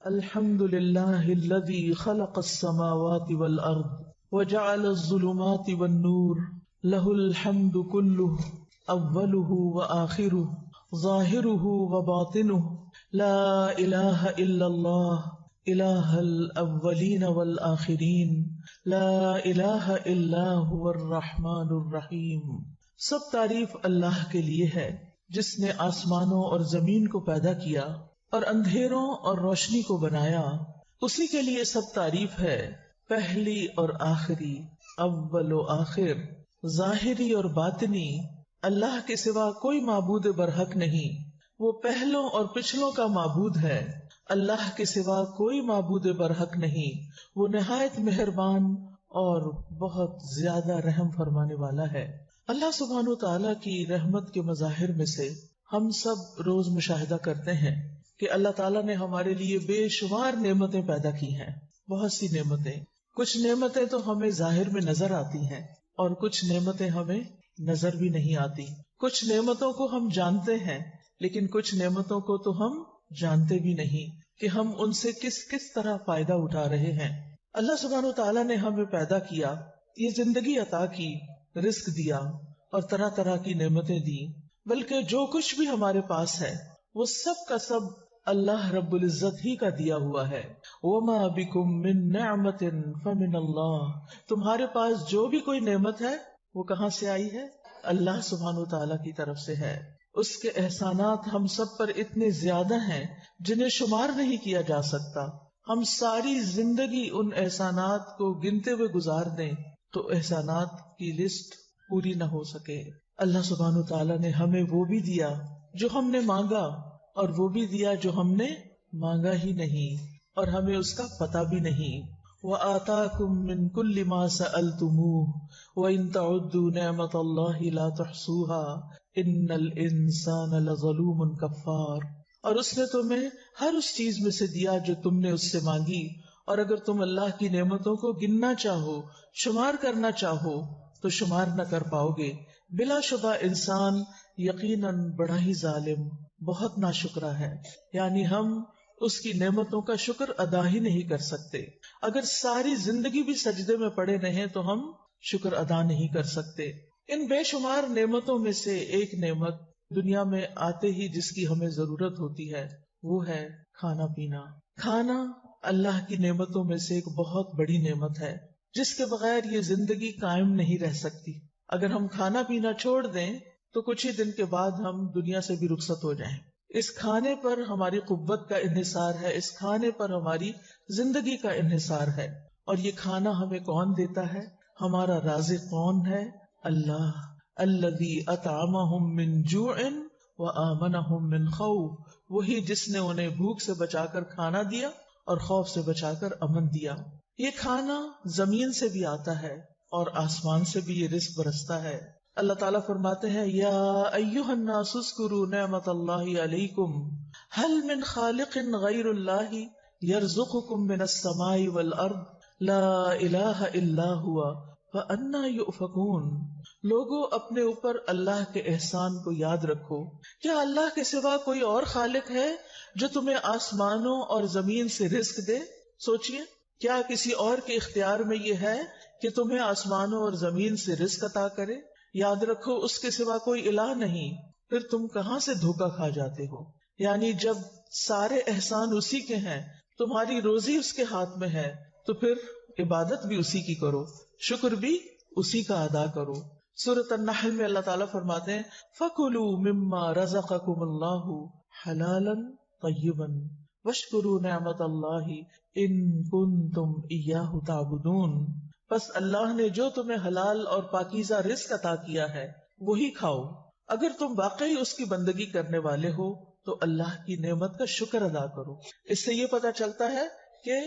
الحمد لله الذي خلق السماوات والأرض وجعل الظلمات والنور له الحمد كله أوله وآخره ظاهره وباطنه لا إله إلا الله إله الأولين والآخرين لا إله إلا هو الرحمن الرحيم۔ سب تعریف اللہ کے لیے ہے جس نے آسمانوں اور زمین کو پیدا کیا اور اندھیروں اور روشنی کو بنایا۔ اسی کے لیے سب تعریف ہے، پہلی اور آخری، اول و آخر، ظاہری اور باطنی۔ اللہ کے سوا کوئی معبود برحق نہیں، وہ پہلوں اور پچھلوں کا معبود ہے۔ اللہ کے سوا کوئی معبود برحق نہیں، وہ نہایت مہربان اور بہت زیادہ رحم فرمانے والا ہے۔ اللہ سبحانہ وتعالیٰ کی رحمت کے مظاہر میں سے ہم سب روز مشاہدہ کرتے ہیں کہ اللہ تعالیٰ نے ہمارے لیے بے شمار نعمتیں پیدا کی ہیں، بہت سی نعمتیں۔ کچھ نعمتیں تو ہمیں ظاہر میں نظر آتی ہیں اور کچھ نعمتیں ہمیں نظر بھی نہیں آتی۔ کچھ نعمتوں کو ہم جانتے ہیں لیکن کچھ نعمتوں کو تو ہم جانتے بھی نہیں کہ ہم ان سے کس کس طرح فائدہ اٹھا رہے ہیں۔ اللہ سبحانہ وتعالیٰ نے ہمیں پیدا کیا، یہ زندگی عطا کی، رزق دیا اور طرح طرح کی نعمتیں دی، بلکہ جو کچھ بھی ہمارے پاس ہے وہ سب کا سب اللہ رب العزت ہی کا دیا ہوا ہے۔ وَمَا بِكُم مِّن نِّعْمَةٍ فَمِنَ اللَّهِ، تمہارے پاس جو بھی کوئی نعمت ہے وہ کہاں سے آئی ہے؟ اللہ سبحانہ وتعالیٰ کی طرف سے ہے۔ اس کے احسانات ہم سب پر اتنے زیادہ ہیں جنہیں شمار نہیں کیا جا سکتا۔ ہم ساری زندگی ان احسانات کو گنتے ہوئے گزار دیں تو احسانات کی لسٹ پوری نہ ہو سکے۔ اللہ سبحانہ وتعالیٰ نے ہمیں وہ بھی دیا جو ہم نے مانگا اور وہ بھی دیا جو ہم نے مانگا ہی نہیں اور ہمیں اس کا پتہ بھی نہیں۔ وَآتَاكُم مِّن كُلِّ مَا سَأَلْتُمُوهُ وَإِن تَعُدُّوا نِعْمَةَ اللَّهِ لَا تُحْصُوهَا إِنَّ الْإِنسَانَ لَظَلُومٌ كَفَّارٌ، اور اس نے تمہیں ہر اس چیز میں سے دیا جو تم نے اس سے مانگی، اور اگر تم اللہ کی نعمتوں کو گننا چاہو، شمار کرنا چاہو تو شمار نہ کر پاؤ گے۔ بلا شبہ انسان یقیناً بڑا ہی ظالم، بہت ناشکرا ہے، یعنی ہم اس کی نعمتوں کا شکر ادا ہی نہیں کر سکتے۔ اگر ساری زندگی بھی سجدے میں پڑے رہیں تو ہم شکر ادا نہیں کر سکتے۔ ان بے شمار نعمتوں میں سے ایک نعمت دنیا میں آتے ہی جس کی ہمیں ضرورت ہوتی ہے وہ ہے کھانا پینا۔ کھانا اللہ کی نعمتوں میں سے ایک بہت بڑی نعمت ہے جس کے بغیر یہ زندگی قائم نہیں رہ سکتی۔ اگر ہم کھانا پینا چھوڑ دیں تو کچھ ہی دن کے بعد ہم دنیا سے بھی رخصت ہو جائیں۔ اس کھانے پر ہماری قوت کا انحصار ہے، اس کھانے پر ہماری زندگی کا انحصار ہے۔ اور یہ کھانا ہمیں کون دیتا ہے؟ ہمارا رازق کون ہے؟ اللہ، الذی اطعمہم من جوع وآمنہم من خوف، وہی جس نے انہیں بھوک سے بچا کر کھانا دیا اور خوف سے بچا کر امن دیا۔ یہ کھانا زمین سے بھی آتا ہے اور آسمان سے بھی یہ رزق برستا ہے۔ اللہ تعالیٰ فرماتے ہیں یا ایھا الناس اذکروا نعمت اللہ علیکم ھل من خالق غیر اللہ یرزقکم من السماء والارض لا الہ الا ھو فانا یؤفکون۔ لوگو اپنے اوپر اللہ کے احسان کو یاد رکھو، کیا اللہ کے سوا کوئی اور خالق ہے جو تمہیں آسمانوں اور زمین سے رزق دے؟ سوچئے، کیا کسی اور کے اختیار میں یہ ہے کہ تمہیں آسمانوں اور زمین سے رزق عطا کرے؟ یاد رکھو اس کے سوا کوئی الہ نہیں، پھر تم کہاں سے دھوکا کھا جاتے ہو؟ یعنی جب سارے احسان اسی کے ہیں، تمہاری روزی اس کے ہاتھ میں ہے، تو پھر عبادت بھی اسی کی کرو، شکر بھی اسی کا ادا کرو۔ سورۃ النحل میں اللہ تعالیٰ فرماتے ہیں فَكُلُوا مِمَّا رَزَقَكُمُ اللَّهُ حَلَالًا طَيِّبًا وَاشْكُرُوا نِعْمَتَ اللَّهِ إِن كُنتُمْ إِيَّاهُ تَعْبُدُونَ، بس اللہ نے جو تمہیں حلال اور پاکیزہ رزق عطا کیا ہے وہی کھاؤ، اگر تم واقعی اس کی بندگی کرنے والے ہو تو اللہ کی نعمت کا شکر ادا کرو۔ اس سے یہ پتہ چلتا ہے کہ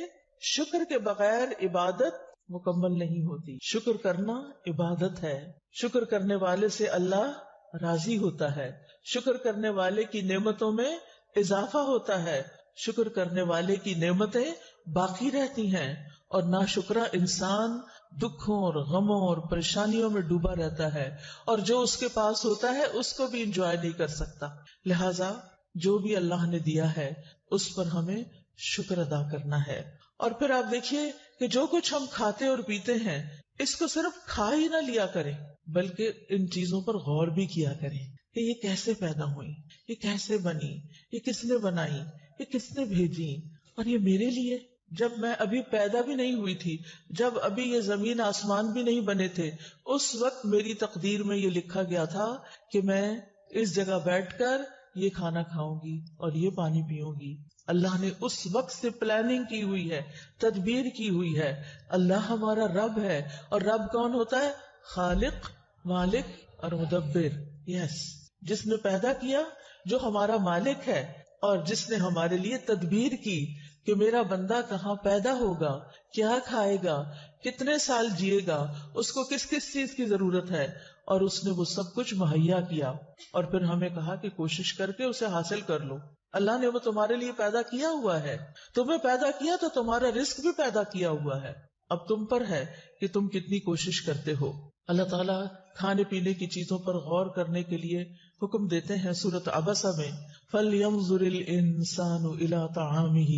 شکر کے بغیر عبادت مکمل نہیں ہوتی۔ شکر کرنا عبادت ہے، شکر کرنے والے سے اللہ راضی ہوتا ہے، شکر کرنے والے کی نعمتوں میں اضافہ ہوتا ہے، شکر کرنے والے کی نعمتیں باقی رہتی ہیں، اور ناشکرا انسان دکھوں اور غموں اور پریشانیوں میں ڈوبا رہتا ہے، اور جو اس کے پاس ہوتا ہے اس کو بھی انجوائے نہیں کر سکتا۔ لہٰذا جو بھی اللہ نے دیا ہے اس پر ہمیں شکر ادا کرنا ہے. اور پھر آپ دیکھیے کہ جو کچھ ہم کھاتے اور پیتے ہیں اس کو صرف کھا ہی نہ لیا کریں بلکہ ان چیزوں پر غور بھی کیا کریں کہ یہ کیسے پیدا ہوئی, یہ کیسے بنی, یہ کس نے بنائی, یہ کس نے بھیجی, اور یہ میرے لیے. جب میں ابھی پیدا بھی نہیں ہوئی تھی, جب ابھی یہ زمین آسمان بھی نہیں بنے تھے, اس وقت میری تقدیر میں یہ لکھا گیا تھا کہ میں اس جگہ بیٹھ کر یہ کھانا کھاؤں گی اور یہ پانی پیوں گی. اللہ نے اس وقت سے پلاننگ کی ہوئی ہے, تدبیر کی ہوئی ہے. اللہ ہمارا رب ہے, اور رب کون ہوتا ہے؟ خالق, مالک اور مدبر. یس, جس نے پیدا کیا, جو ہمارا مالک ہے, اور جس نے ہمارے لیے تدبیر کی کہ میرا بندہ کہاں پیدا ہوگا, کیا کھائے گا, کتنے سال جیے گا, اس کو کس کس چیز کی ضرورت ہے, اور اس نے وہ سب کچھ مہیا کیا. اور پھر ہمیں کہا کہ کوشش کر کے اسے حاصل کر لو. اللہ نے وہ تمہارے لیے پیدا کیا ہوا ہے, تمہیں پیدا کیا تو تمہارا رزق بھی پیدا کیا ہوا ہے. اب تم پر ہے کہ تم کتنی کوشش کرتے ہو. اللہ تعالیٰ کھانے پینے کی چیزوں پر غور کرنے کے لیے حکم دیتے ہیں سورۃ عبسہ میں, فَلْيَنظُرِ الْإِنسَانُ إِلَىٰ طَعَامِهِ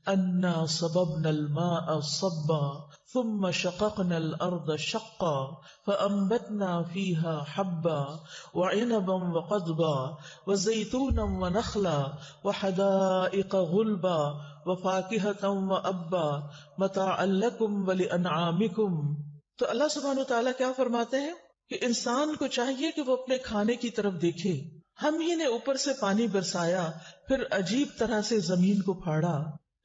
أَنَّا صَبَبْنَا الْمَاءَ صَبًّا ثُمَّ شَقَقْنَا الْأَرْضَ شَقًّا فَأَنبَتْنَا فِيهَا حَبًّا وَعِنَبًا وَقَضْبًا وَزَيْتُونًا وَنَخْلًا وَحَدَائِقَ غُلْبًا وَفَاكِهَةً وَأَبًّا مَتَاعًا لَكُمْ وَلِأَنْعَامِكُمْ. تو اللہ سبحانہ وتعالیٰ کیا فرماتے ہیں کہ انسان کو چاہیے کہ وہ اپنے کھانے کی طرف دیکھے. ہم ہی نے اوپر سے پانی برسایا, پھر عجیب طرح سے زمین کو پھاڑا,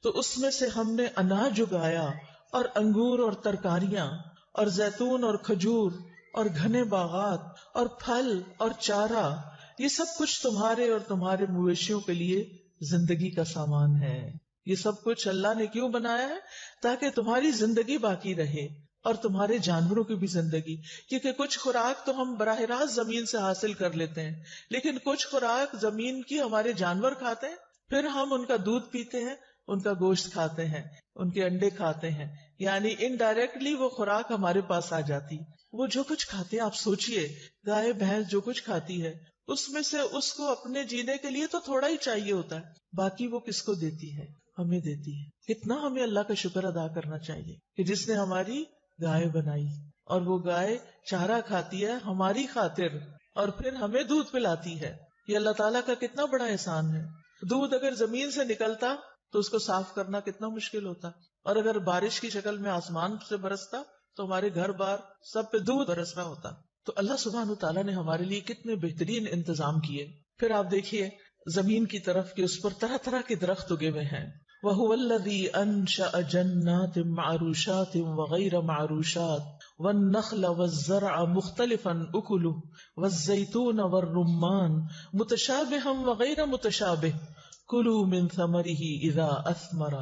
تو اس میں سے ہم نے اناج اگایا, اور انگور اور ترکاریاں, اور زیتون اور کھجور, اور گھنے باغات, اور پھل اور چارہ. یہ سب کچھ تمہارے اور تمہارے مویشیوں کے لیے زندگی کا سامان ہے. یہ سب کچھ اللہ نے کیوں بنایا ہے؟ تاکہ تمہاری زندگی باقی رہے اور تمہارے جانوروں کی بھی زندگی. کیونکہ کچھ خوراک تو ہم براہ راست زمین سے حاصل کر لیتے ہیں, لیکن کچھ خوراک زمین کی ہمارے جانور کھاتے ہیں, پھر ہم ان کا دودھ پیتے ہیں, ان کا گوشت کھاتے ہیں, ان کے انڈے کھاتے ہیں, یعنی انڈائریکٹلی وہ خوراک ہمارے پاس آ جاتی. وہ جو کچھ کھاتے ہیں, آپ سوچئے گائے بھینس جو کچھ کھاتی ہے اس میں سے اس کو اپنے جینے کے لیے تو تھوڑا ہی چاہیے ہوتا ہے, باقی وہ کس کو دیتی ہے؟ ہمیں دیتی ہے. کتنا ہمیں اللہ کا شکر ادا کرنا چاہیے کہ جس نے ہماری گائے بنائی, اور وہ گائے چارہ کھاتی ہے ہماری خاطر, اور پھر ہمیں دودھ پلاتی ہے. یہ اللہ تعالیٰ کا کتنا بڑا احسان ہے. دودھ اگر زمین سے نکلتا تو اس کو صاف کرنا کتنا مشکل ہوتا, اور اگر بارش کی شکل میں آسمان سے برستا تو ہمارے گھر بار سب پہ دودھ برس رہا ہوتا. تو اللہ سبحانہ تعالیٰ نے ہمارے لیے کتنے بہترین انتظام کیے. پھر آپ دیکھیے زمین کی طرف کہ اس پر طرح طرح کے درخت اگے ہوئے ہیں. وَهُوَ الَّذِي أَنشَأَ جَنَّاتٍ مَّعْرُوشَاتٍ وَغَيْرَ مَعْرُوشَاتٍ وَالنَّخْلَ وَالزَّرْعَ مُخْتَلِفًا أُكُلُهُ وَالزَّيْتُونَ وَالرُّمَّانَ مُتَشَابِهًا وَغَيْرَ مُتَشَابِهٍ كُلُوا مِن ثَمَرِهِ إِذَا أَثْمَرَ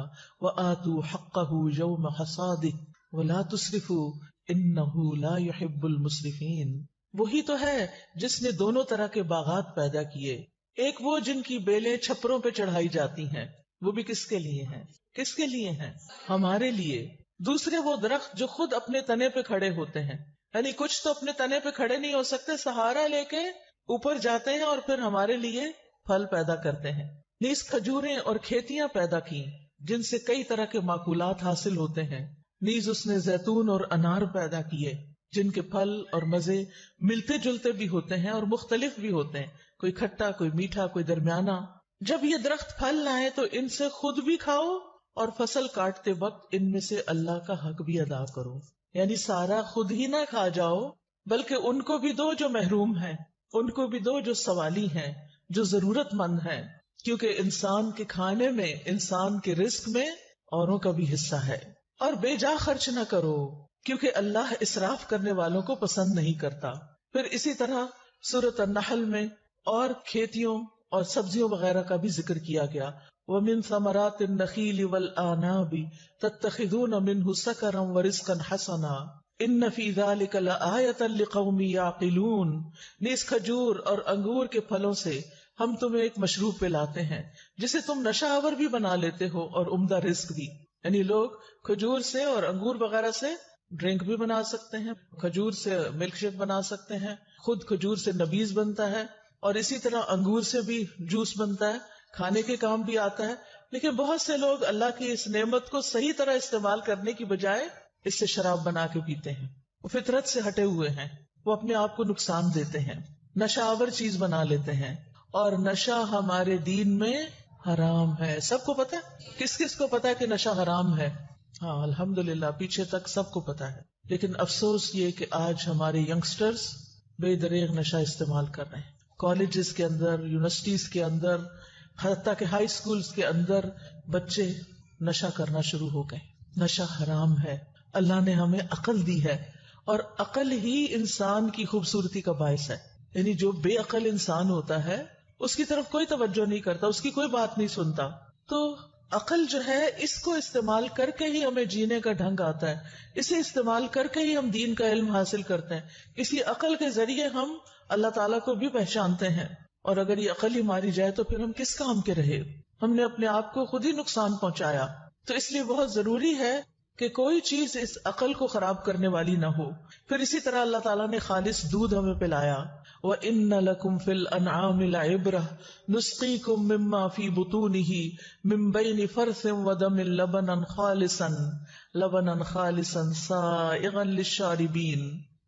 وَآتُوا حَقَّهُ يَوْمَ حَصَادِهِ وَلَا تُسْرِفُوا إِنَّهُ لَا يُحِبُّ الْمُسْرِفِينَ. وہی تو ہے جس نے دونوں طرح کے باغات پیدا کیے, ایک وہ جن کی بیلیں چھپروں پہ چڑھائی جاتی ہیں, وہ بھی کس کے لیے ہیں؟ کس کے لیے ہیں؟ ہمارے لیے. دوسرے وہ درخت جو خود اپنے تنے پہ کھڑے ہوتے ہیں, یعنی کچھ تو اپنے تنے پہ کھڑے نہیں ہو سکتے, سہارا لے کے اوپر جاتے ہیں اور پھر ہمارے لیے پھل پیدا کرتے ہیں. نیز کھجوریں اور کھیتیاں پیدا کی جن سے کئی طرح کے معقولات حاصل ہوتے ہیں. نیز اس نے زیتون اور انار پیدا کیے جن کے پھل اور مزے ملتے جلتے بھی ہوتے ہیں اور مختلف بھی ہوتے ہیں, کوئی کھٹا, کوئی میٹھا, کوئی درمیانہ. جب یہ درخت پھل لائیں تو ان سے خود بھی کھاؤ, اور فصل کاٹتے وقت ان میں سے اللہ کا حق بھی ادا کرو. یعنی سارا خود ہی نہ کھا جاؤ, بلکہ ان کو بھی دو جو محروم ہیں, ان کو بھی دو جو سوالی ہیں, جو ضرورت مند ہیں. کیونکہ انسان کے کھانے میں, انسان کے رزق میں اوروں کا بھی حصہ ہے. اور بے جا خرچ نہ کرو کیونکہ اللہ اسراف کرنے والوں کو پسند نہیں کرتا. پھر اسی طرح سورۃ النحل میں اور کھیتیوں اور سبزیوں وغیرہ کا بھی ذکر کیا گیا. وَمِن ثَمَرَاتِ النَّخِيلِ وَالْأَعْنَابِ تَتَّخِذُونَ مِنْهُ سَكَرًا وَرِزْقًا حَسَنًا إِنَّ فِي ذَلِكَ لَآيَةً لِقَوْمٍ يَعْقِلُونَ. نیز کھجور اور انگور کے پھلوں سے ہم تمہیں ایک مشروب پلاتے ہیں جسے تم نشہ آور بھی بنا لیتے ہو اور عمدہ رزق بھی. یعنی لوگ کھجور سے اور انگور وغیرہ سے ڈرنک بھی بنا سکتے ہیں, کھجور سے ملک شیک بنا سکتے ہیں, خود کھجور سے نبیذ بنتا ہے, اور اسی طرح انگور سے بھی جوس بنتا ہے, کھانے کے کام بھی آتا ہے. لیکن بہت سے لوگ اللہ کی اس نعمت کو صحیح طرح استعمال کرنے کی بجائے اس سے شراب بنا کے پیتے ہیں. وہ فطرت سے ہٹے ہوئے ہیں، وہ اپنے آپ کو نقصان دیتے ہیں، نشہ آور چیز بنا لیتے ہیں. اور نشہ ہمارے دین میں حرام ہے. سب کو پتا ہے؟ کس کس کو پتا ہے کہ نشہ حرام ہے؟ ہاں الحمدللہ پیچھے تک سب کو پتا ہے. لیکن افسوس یہ کہ آج ہمارے ینگسٹرز بے دریغ نشہ استعمال کر رہے ہیں. کالجز کے اندر، یونیورسٹیز کے اندر، حتیٰ کہ ہائی اسکولز کے اندر بچے نشہ کرنا شروع ہو گئے. نشہ حرام ہے. اللہ نے ہمیں عقل دی ہے اور عقل ہی انسان کی خوبصورتی کا باعث ہے. یعنی جو بے عقل انسان ہوتا ہے اس کی طرف کوئی توجہ نہیں کرتا، اس کی کوئی بات نہیں سنتا. تو عقل جو ہے اس کو استعمال کر کے ہی ہمیں جینے کا ڈھنگ آتا ہے، اسے استعمال کر کے ہی ہم دین کا علم حاصل کرتے ہیں. اسی عقل کے ذریعے ہم اللہ تعالیٰ کو بھی پہچانتے ہیں. اور اگر یہ عقل ہی ماری جائے تو پھر ہم کس کام کے رہے؟ ہم نے اپنے آپ کو خود ہی نقصان پہنچایا. تو اس لیے بہت ضروری ہے کہ کوئی چیز اس عقل کو خراب کرنے والی نہ ہو. پھر اسی طرح اللہ تعالیٰ نے خالص دودھ ہمیں پلایا. وَإِنَّ لَكُمْ فِي الْأَنْعَامِ لَعِبْرَةً نُسْقِيكُم مِّمَّا فِي بُطُونِهِ مِن بَيْنِ فَرْثٍ وَدَمٍ لَبَنًا خَالِصًا سَائِغًا لِّلشَّارِبِينَ.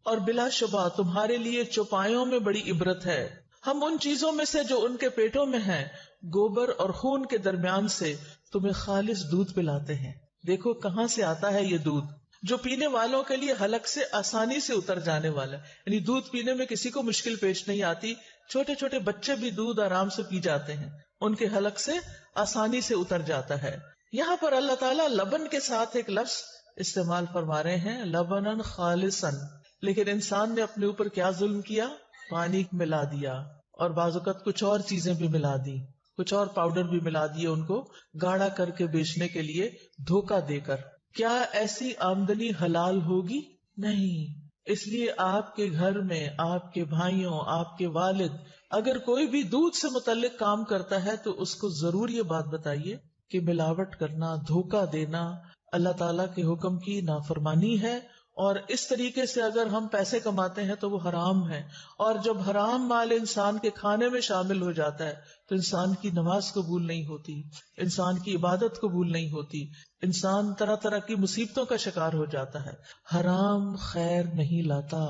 اور بلا شبہ تمہارے لیے چوپایوں میں بڑی عبرت ہے. ہم ان چیزوں میں سے جو ان کے پیٹوں میں ہیں، گوبر اور خون کے درمیان سے تمہیں خالص دودھ پلاتے ہیں. دیکھو کہاں سے آتا ہے یہ دودھ، جو پینے والوں کے لیے حلق سے آسانی سے اتر جانے والا ہے. یعنی دودھ پینے میں کسی کو مشکل پیش نہیں آتی. چھوٹے چھوٹے بچے بھی دودھ آرام سے پی جاتے ہیں، ان کے حلق سے آسانی سے اتر جاتا ہے. یہاں پر اللہ تعالیٰ لبن کے ساتھ ایک لفظ استعمال فرما رہے ہیں، لبناً خالصاً. لیکن انسان نے اپنے اوپر کیا ظلم کیا؟ پانی ملا دیا، اور بعض اوقات کچھ اور چیزیں بھی ملا دی، کچھ اور پاؤڈر بھی ملا دیے ان کو گاڑھا کر کے بیچنے کے لیے دھوکہ دے کر. کیا ایسی آمدنی حلال ہوگی؟ نہیں. اس لیے آپ کے گھر میں آپ کے بھائیوں، آپ کے والد اگر کوئی بھی دودھ سے متعلق کام کرتا ہے تو اس کو ضرور یہ بات بتائیے کہ ملاوٹ کرنا، دھوکہ دینا اللہ تعالیٰ کے حکم کی نافرمانی ہے. اور اس طریقے سے اگر ہم پیسے کماتے ہیں تو وہ حرام ہے. اور جب حرام مال انسان کے کھانے میں شامل ہو جاتا ہے تو انسان کی نماز قبول نہیں ہوتی، انسان کی عبادت قبول نہیں ہوتی، انسان طرح طرح کی مصیبتوں کا شکار ہو جاتا ہے. حرام خیر نہیں لاتا،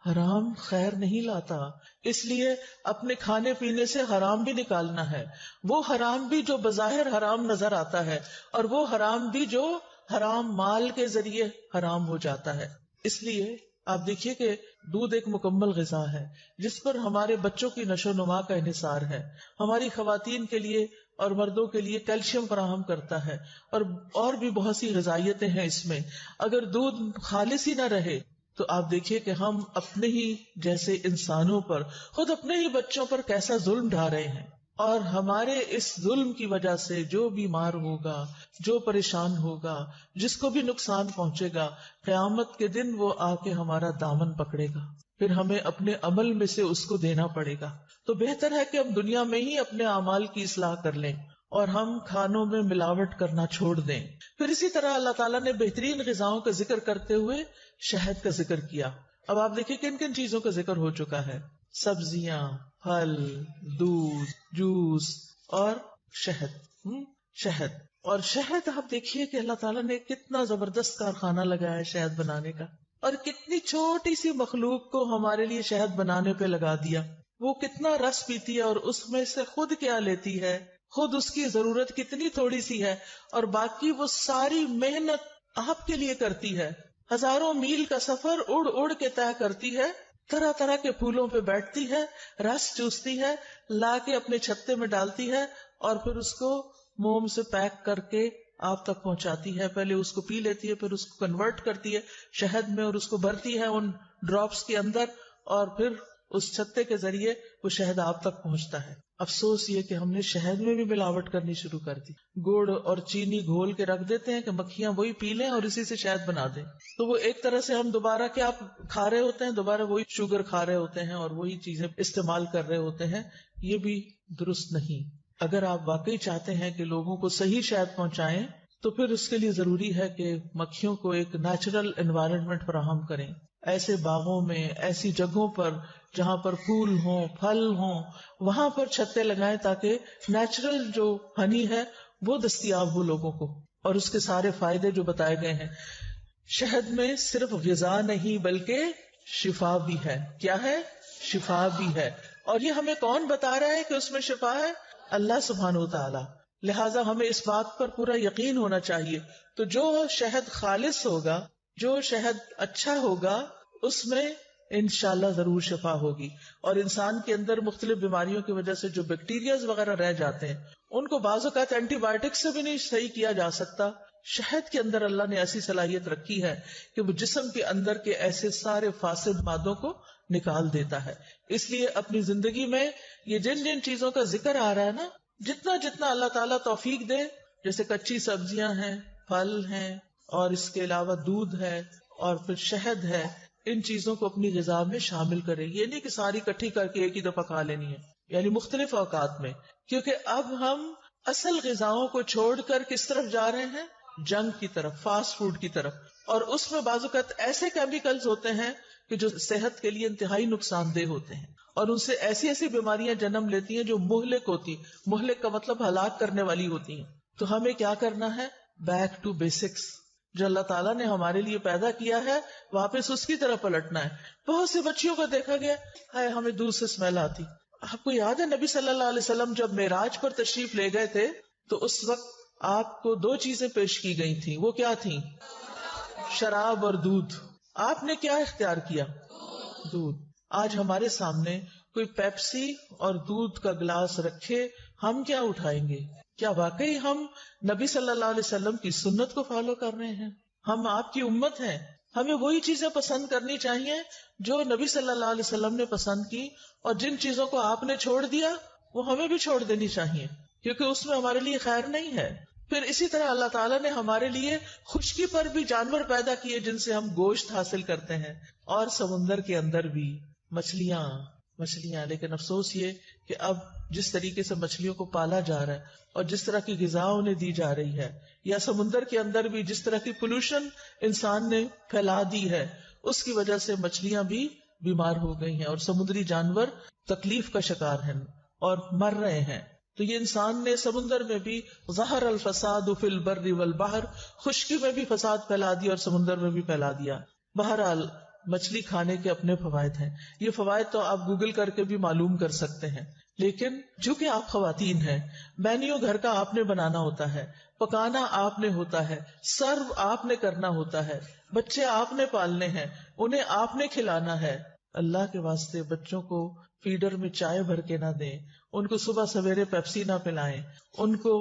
حرام خیر نہیں لاتا. اس لیے اپنے کھانے پینے سے حرام بھی نکالنا ہے. وہ حرام بھی جو بظاہر حرام نظر آتا ہے، اور وہ حرام بھی جو حرام مال کے ذریعے حرام ہو جاتا ہے. اس لیے آپ دیکھیے کہ دودھ ایک مکمل غذا ہے جس پر ہمارے بچوں کی نشو نما کا انحصار ہے. ہماری خواتین کے لیے اور مردوں کے لیے کیلشیم فراہم کرتا ہے، اور بھی بہت سی غذائیتیں ہیں اس میں. اگر دودھ خالص ہی نہ رہے تو آپ دیکھیے کہ ہم اپنے ہی جیسے انسانوں پر، خود اپنے ہی بچوں پر کیسا ظلم ڈھا رہے ہیں. اور ہمارے اس ظلم کی وجہ سے جو بیمار ہوگا، جو پریشان ہوگا، جس کو بھی نقصان پہنچے گا، قیامت کے دن وہ آ کے ہمارا دامن پکڑے گا، پھر ہمیں اپنے عمل میں سے اس کو دینا پڑے گا. تو بہتر ہے کہ ہم دنیا میں ہی اپنے اعمال کی اصلاح کر لیں اور ہم کھانوں میں ملاوٹ کرنا چھوڑ دیں. پھر اسی طرح اللہ تعالیٰ نے بہترین غذاؤں کا ذکر کرتے ہوئے شہد کا ذکر کیا. اب آپ دیکھیں کن کن چیزوں کا ذکر ہو چکا ہے: سبزیاں، پھل، دودھ، جوس اور شہد. شہد اور شہد آپ دیکھیے کہ اللہ تعالیٰ نے کتنا زبردست کارخانہ لگایا ہے شہد بنانے کا، اور کتنی چھوٹی سی مخلوق کو ہمارے لیے شہد بنانے پہ لگا دیا. وہ کتنا رس پیتی ہے اور اس میں سے خود کیا لیتی ہے، خود اس کی ضرورت کتنی تھوڑی سی ہے، اور باقی وہ ساری محنت آپ کے لیے کرتی ہے. ہزاروں میل کا سفر اڑ اڑ کے طے کرتی ہے، طرح طرح کے پھولوں پہ بیٹھتی ہے، رس چوستی ہے، لا کے اپنے چھتے میں ڈالتی ہے، اور پھر اس کو موم سے پیک کر کے آپ تک پہنچاتی ہے. پہلے اس کو پی لیتی ہے، پھر اس کو کنورٹ کرتی ہے شہد میں اور اس کو بھرتی ہے ان ڈراپس کے اندر، اور پھر اس چھتے کے ذریعے وہ شہد آپ تک پہنچتا ہے. افسوس یہ کہ ہم نے شہد میں بھی ملاوٹ کرنی شروع کر دی. گڑ اور چینی گھول کے رکھ دیتے ہیں کہ مکھیاں وہی پی لیں اور اسی سے شہد بنا دیں. تو وہ ایک طرح سے ہم دوبارہ کیا کھا رہے ہوتے ہیں، دوبارہ وہی شوگر کھا رہے ہوتے ہیں اور وہی چیزیں استعمال کر رہے ہوتے ہیں. یہ بھی درست نہیں. اگر آپ واقعی چاہتے ہیں کہ لوگوں کو صحیح شہد پہنچائیں تو پھر اس کے لیے ضروری ہے کہ مکھیوں کو ایک نیچرل انوائرنمنٹ فراہم کریں. ایسے باغوں میں، ایسی جگہوں پر جہاں پر پھول ہوں، پھل ہوں، وہاں پر چھتے لگائیں تاکہ نیچرل جو ہنی ہے وہ دستیاب ہو لوگوں کو، اور اس کے سارے فائدے جو بتائے گئے ہیں. شہد میں صرف غذا نہیں بلکہ شفا بھی ہے. کیا ہے؟ شفا بھی ہے. اور یہ ہمیں کون بتا رہا ہے کہ اس میں شفا ہے؟ اللہ سبحانہ و تعالی. لہٰذا ہمیں اس بات پر پورا یقین ہونا چاہیے. تو جو شہد خالص ہوگا، جو شہد اچھا ہوگا، اس میں انشاءاللہ ضرور شفا ہوگی. اور انسان کے اندر مختلف بیماریوں کی وجہ سے جو بیکٹیریاز وغیرہ رہ جاتے ہیں، ان کو بعض اوقات اینٹی بایوٹک سے بھی نہیں صحیح کیا جا سکتا. شہد کے اندر اللہ نے ایسی صلاحیت رکھی ہے کہ وہ جسم کے اندر کے ایسے سارے فاسد مادوں کو نکال دیتا ہے. اس لیے اپنی زندگی میں یہ جن جن چیزوں کا ذکر آ رہا ہے نا، جتنا اللہ تعالیٰ توفیق دے، جیسے کچی سبزیاں ہیں، پھل ہیں، اور اس کے علاوہ دودھ ہے اور پھر شہد ہے، ان چیزوں کو اپنی غذا میں شامل کرے. یہ نہیں کہ ساری اکٹھی کر کے ایک ہی دفعہ کھا لینی ہے، یعنی مختلف اوقات میں. کیونکہ اب ہم اصل غذاؤں کو چھوڑ کر کس طرف جا رہے ہیں؟ جنک کی طرف، فاسٹ فوڈ کی طرف. اور اس میں بعض اوقات ایسے کیمیکلز ہوتے ہیں کہ جو صحت کے لیے انتہائی نقصان دہ ہوتے ہیں، اور ان سے ایسی ایسی بیماریاں جنم لیتی ہیں جو مہلک ہوتی. مہلک کا مطلب ہلاک کرنے والی ہوتی ہیں. تو ہمیں کیا کرنا ہے؟ Back to basics. جو اللہ تعالیٰ نے ہمارے لیے پیدا کیا ہے واپس اس کی طرف پلٹنا ہے. بہت سی بچیوں کو دیکھا گیا ہے ہمیں دور سے اسمیل آتی. آپ کو یاد ہے نبی صلی اللہ علیہ وسلم جب معراج پر تشریف لے گئے تھے تو اس وقت آپ کو 2 چیزیں پیش کی گئی تھیں. وہ کیا تھیں؟ شراب اور دودھ. آپ نے کیا اختیار کیا؟ دودھ. آج ہمارے سامنے کوئی پیپسی اور دودھ کا گلاس رکھے، ہم کیا اٹھائیں گے؟ کیا واقعی ہم نبی صلی اللہ علیہ وسلم کی سنت کو فالو کر رہے ہیں؟ ہم آپ کی امت ہیں. ہمیں وہی چیزیں پسند کرنی چاہیے جو نبی صلی اللہ علیہ وسلم نے پسند کی، اور جن چیزوں کو آپ نے چھوڑ دیا وہ ہمیں بھی چھوڑ دینی چاہیے، کیونکہ اس میں ہمارے لیے خیر نہیں ہے. پھر اسی طرح اللہ تعالیٰ نے ہمارے لیے خشکی پر بھی جانور پیدا کیے جن سے ہم گوشت حاصل کرتے ہیں، اور سمندر کے اندر بھی مچھلیاں. لیکن افسوس یہ کہ اب جس طریقے سے مچھلیوں کو پالا جا رہا ہے اور جس طرح کی غذا انہیں دی جا رہی ہے، یا سمندر کے اندر بھی جس طرح کی پولوشن انسان نے پھیلا دی ہے، اس کی وجہ سے مچھلیاں بھی بیمار ہو گئی ہیں اور سمندری جانور تکلیف کا شکار ہیں اور مر رہے ہیں. تو یہ انسان نے سمندر میں بھی ظہر الفساد فی البر والبحر، خشکی میں بھی فساد پھیلا دیا اور سمندر میں بھی پھیلا دیا. بہرحال مچھلی کھانے کے اپنے فوائد ہیں. یہ فوائد تو آپ گوگل کر کے بھی معلوم کر سکتے ہیں. لیکن چونکہ آپ خواتین ہیں، مینیو گھر کا آپ نے بنانا ہوتا ہے، پکانا آپ نے ہوتا ہے، سرو آپ نے کرنا ہوتا ہے، بچے آپ نے پالنے ہیں، انہیں آپ نے کھلانا ہے. اللہ کے واسطے بچوں کو فیڈر میں چائے بھر کے نہ دیں، ان کو صبح سویرے پیپسی نہ پلائیں، ان کو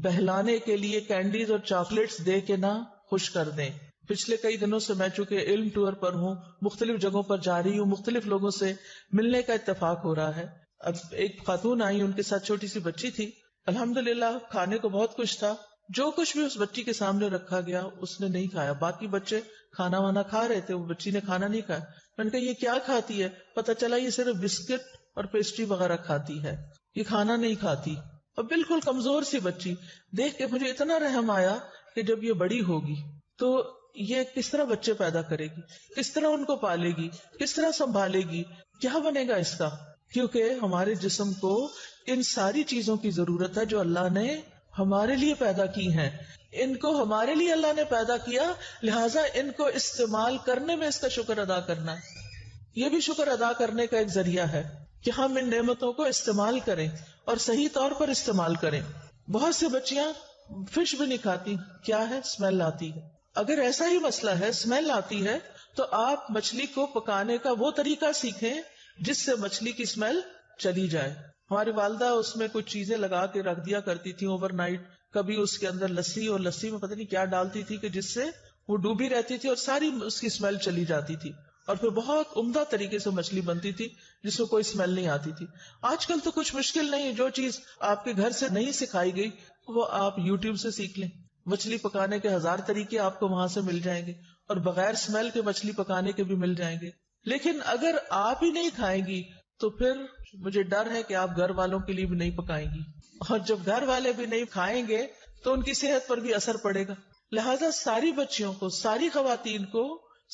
بہلانے کے لیے کینڈیز اور چاکلیٹس دے کے نہ خوش کر دیں. پچھلے کئی دنوں سے میں چونکہ علم ٹور پر ہوں، مختلف جگہوں پر جا رہی ہوں، مختلف لوگوں سے ملنے کا اتفاق ہو رہا ہے. اب ایک خاتون آئی، ان کے ساتھ چھوٹی سی بچی تھی. الحمدللہ کھانے کو بہت کچھ تھا، جو کچھ بھی اس بچی کے سامنے رکھا گیا اس نے نہیں کھایا. باقی بچے کھانا وانا کھا رہے تھے، وہ بچی نے کھانا نہیں کھایا. میں نے کہا یہ کیا کھاتی ہے؟ پتہ چلا یہ صرف بسکٹ اور پیسٹری وغیرہ کھاتی ہے، یہ کھانا نہیں کھاتی. اور بالکل کمزور سی بچی. دیکھ کے مجھے اتنا رحم آیا کہ جب یہ بڑی ہوگی تو یہ کس طرح بچے پیدا کرے گی، کس طرح ان کو پالے گی، کس طرح سنبھالے گی، کیا بنے گا اس کا. کیونکہ ہمارے جسم کو ان ساری چیزوں کی ضرورت ہے جو اللہ نے ہمارے لیے پیدا کی ہیں. ان کو ہمارے لیے اللہ نے پیدا کیا، لہٰذا ان کو استعمال کرنے میں اس کا شکر ادا کرنا ہے. یہ بھی شکر ادا کرنے کا ایک ذریعہ ہے کہ ہم ان نعمتوں کو استعمال کریں اور صحیح طور پر استعمال کریں. بہت سی بچیاں فش بھی نہیں کھاتی. کیا ہے؟ اسمیل آتی ہے. اگر ایسا ہی مسئلہ ہے، اسمیل آتی ہے، تو آپ مچھلی کو پکانے کا وہ طریقہ سیکھیں جس سے مچھلی کی اسمیل چلی جائے. ہماری والدہ اس میں کچھ چیزیں لگا کے رکھ دیا کرتی تھی اوور نائٹ. کبھی اس کے اندر لسی، اور لسی میں پتہ نہیں کیا ڈالتی تھی کہ جس سے وہ ڈوبی رہتی تھی اور ساری اس کی اسمیل چلی جاتی تھی، اور پھر بہت عمدہ طریقے سے مچھلی بنتی تھی جس میں کوئی اسمیل نہیں آتی تھی. آج کل تو کچھ مشکل نہیں، جو چیز آپ کے گھر سے نہیں سکھائی گئی وہ آپ یوٹیوب سے سیکھ لیں. مچھلی پکانے کے 1000 طریقے آپ کو وہاں سے مل جائیں گے، اور بغیر اسمیل کے مچھلی پکانے کے بھی مل جائیں گے. لیکن اگر آپ ہی نہیں کھائیں گی تو پھر مجھے ڈر ہے کہ آپ گھر والوں کے لیے بھی نہیں پکائیں گی، اور جب گھر والے بھی نہیں کھائیں گے تو ان کی صحت پر بھی اثر پڑے گا. لہذا ساری بچیوں کو، ساری خواتین کو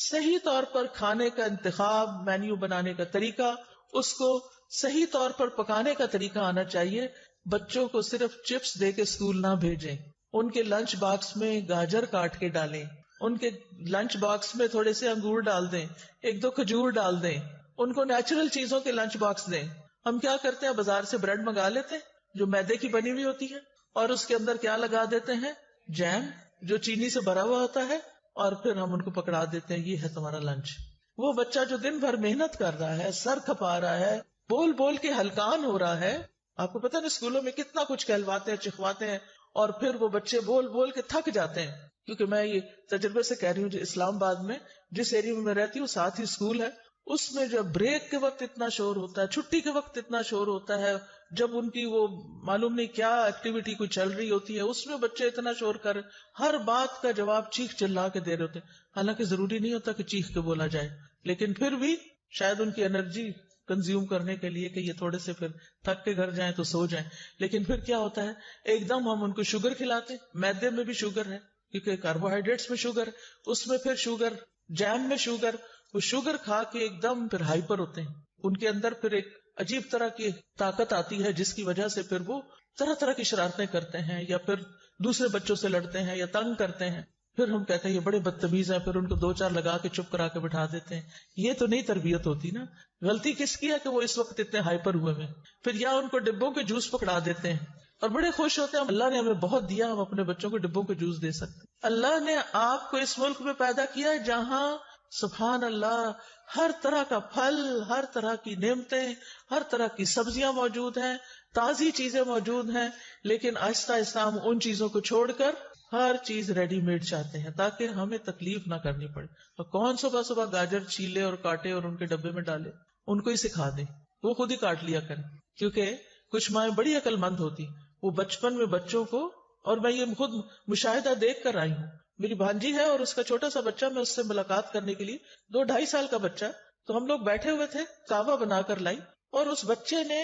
صحیح طور پر کھانے کا انتخاب، مینیو بنانے کا طریقہ، اس کو صحیح طور پر پکانے کا طریقہ آنا چاہیے، بچوں کو صرف چپس دے کے اسکول نہ بھیجیں، ان کے لنچ باکس میں گاجر کاٹ کے ڈالیں، ان کے لنچ باکس میں تھوڑے سے انگور ڈال دیں، ایک دو کھجور ڈال دیں، ان کو نیچرل چیزوں کے لنچ باکس دیں۔ ہم کیا کرتے ہیں، بازار سے بریڈ منگا لیتے ہیں جو میدے کی بنی ہوئی ہوتی ہے، اور اس کے اندر کیا لگا دیتے ہیں، جیم جو چینی سے بھرا ہوا ہوتا ہے، اور پھر ہم ان کو پکڑا دیتے ہیں، یہ ہے تمہارا لنچ۔ وہ بچہ جو دن بھر محنت کر رہا ہے، سر کھپا رہا ہے، بول بول کے ہلکان ہو رہا ہے، آپ کو پتہ نہیں اسکولوں میں کتنا کچھ کہلواتے ہیں، چکھواتے ہیں، اور پھر وہ بچے بول بول کے تھک جاتے ہیں۔ کیونکہ میں یہ تجربے سے کہہ رہی ہوں، جو اسلام آباد میں جس ایریا میں رہتی ہوں ساتھ ہی اسکول ہے، اس میں جب بریک کے وقت اتنا شور ہوتا ہے، چھٹی کے وقت اتنا شور ہوتا ہے، جب ان کی وہ معلوم نہیں کیا ایکٹیویٹی کوئی چل رہی ہوتی ہے، اس میں بچے اتنا شور کر ہر بات کا جواب چیخ چلا کے دے رہے ہوتے ہیں۔ حالانکہ ضروری نہیں ہوتا کہ چیخ کے بولا جائے، لیکن پھر بھی شاید ان کی انرجی کنزیوم کرنے کے لیے کہ یہ تھوڑے سے پھر تھک کے گھر جائیں تو سو جائیں۔ لیکن پھر کیا ہوتا ہے، ایک دم ہم ان کو شوگر کھلاتے، میدے میں بھی شوگر ہے کیونکہ کاربوہائیڈریٹس میں شوگر، اس میں پھر شوگر، جیم میں شوگر، وہ شوگر کھا کے ایک دم پھر ہائپر ہوتے ہیں، ان کے اندر پھر ایک عجیب طرح کی طاقت آتی ہے جس کی وجہ سے پھر وہ طرح طرح کی شرارتیں کرتے ہیں، یا پھر دوسرے بچوں سے لڑتے ہیں یا تنگ کرتے ہیں۔ پھر ہم کہتے ہیں یہ بڑے بدتمیز ہیں، پھر ان کو دو چار لگا کے چپ کرا کے بٹھا دیتے ہیں۔ یہ تو نہیں تربیت ہوتی نا، غلطی کس کی ہے کہ وہ اس وقت اتنے ہائپر ہوئے ہیں۔ پھر یا ان کو ڈبوں کے جوس پکڑا دیتے ہیں اور بڑے خوش ہوتے ہیں، اللہ نے ہمیں بہت دیا، ہم اپنے بچوں کو ڈبوں کے جوس دے سکتے۔ اللہ نے آپ کو اس ملک میں پیدا کیا ہے جہاں سبحان اللہ ہر طرح کا پھل، ہر طرح کی نعمتیں، ہر طرح کی سبزیاں موجود ہیں، تازی چیزیں موجود ہیں، لیکن آہستہ آہستہ ہم ان چیزوں کو چھوڑ کر ہر چیز ریڈی میڈ چاہتے ہیں تاکہ ہمیں تکلیف نہ کرنی پڑے۔ اور کون صبح صبح گاجر چھیلے اور کاٹے اور ان کے ڈبے میں ڈالے، ان کو ہی سکھا دیں، وہ خود ہی کاٹ لیا کریں۔ کیونکہ کچھ مائیں بڑی عقل مند ہوتی، وہ بچپن میں بچوں کو، اور میں یہ خود مشاہدہ دیکھ کر آئی ہوں، میری بھانجی ہے اور اس کا چھوٹا سا بچہ، میں اس سے ملاقات کرنے کے لیے 2-2.5 سال کا بچہ، تو ہم لوگ بیٹھے ہوئے تھے، کعوہ بنا کر لائی، اور اس بچے نے،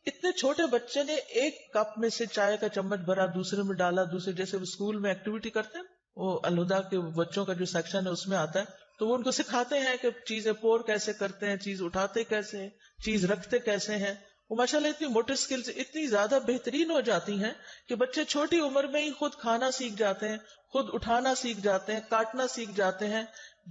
اتنے چھوٹے بچے نے ایک کپ میں سے چائے کا چمچ بھرا، دوسرے میں ڈالا، دوسرے جیسے وہ اسکول میں ایکٹیویٹی کرتے ہیں، وہ الہدا کے بچوں کا جو سیکشن ہے اس میں آتا ہے، تو وہ ان کو سکھاتے ہیں کہ چیزیں پور کیسے کرتے ہیں، چیز اٹھاتے کیسے ہیں، چیز رکھتے کیسے ہیں۔ وہ ماشاءاللہ اتنی موٹر سکلز اتنی زیادہ بہترین ہو جاتی ہیں کہ بچے چھوٹی عمر میں ہی خود کھانا سیکھ جاتے ہیں، خود اٹھانا سیکھ جاتے ہیں، کاٹنا سیکھ جاتے ہیں،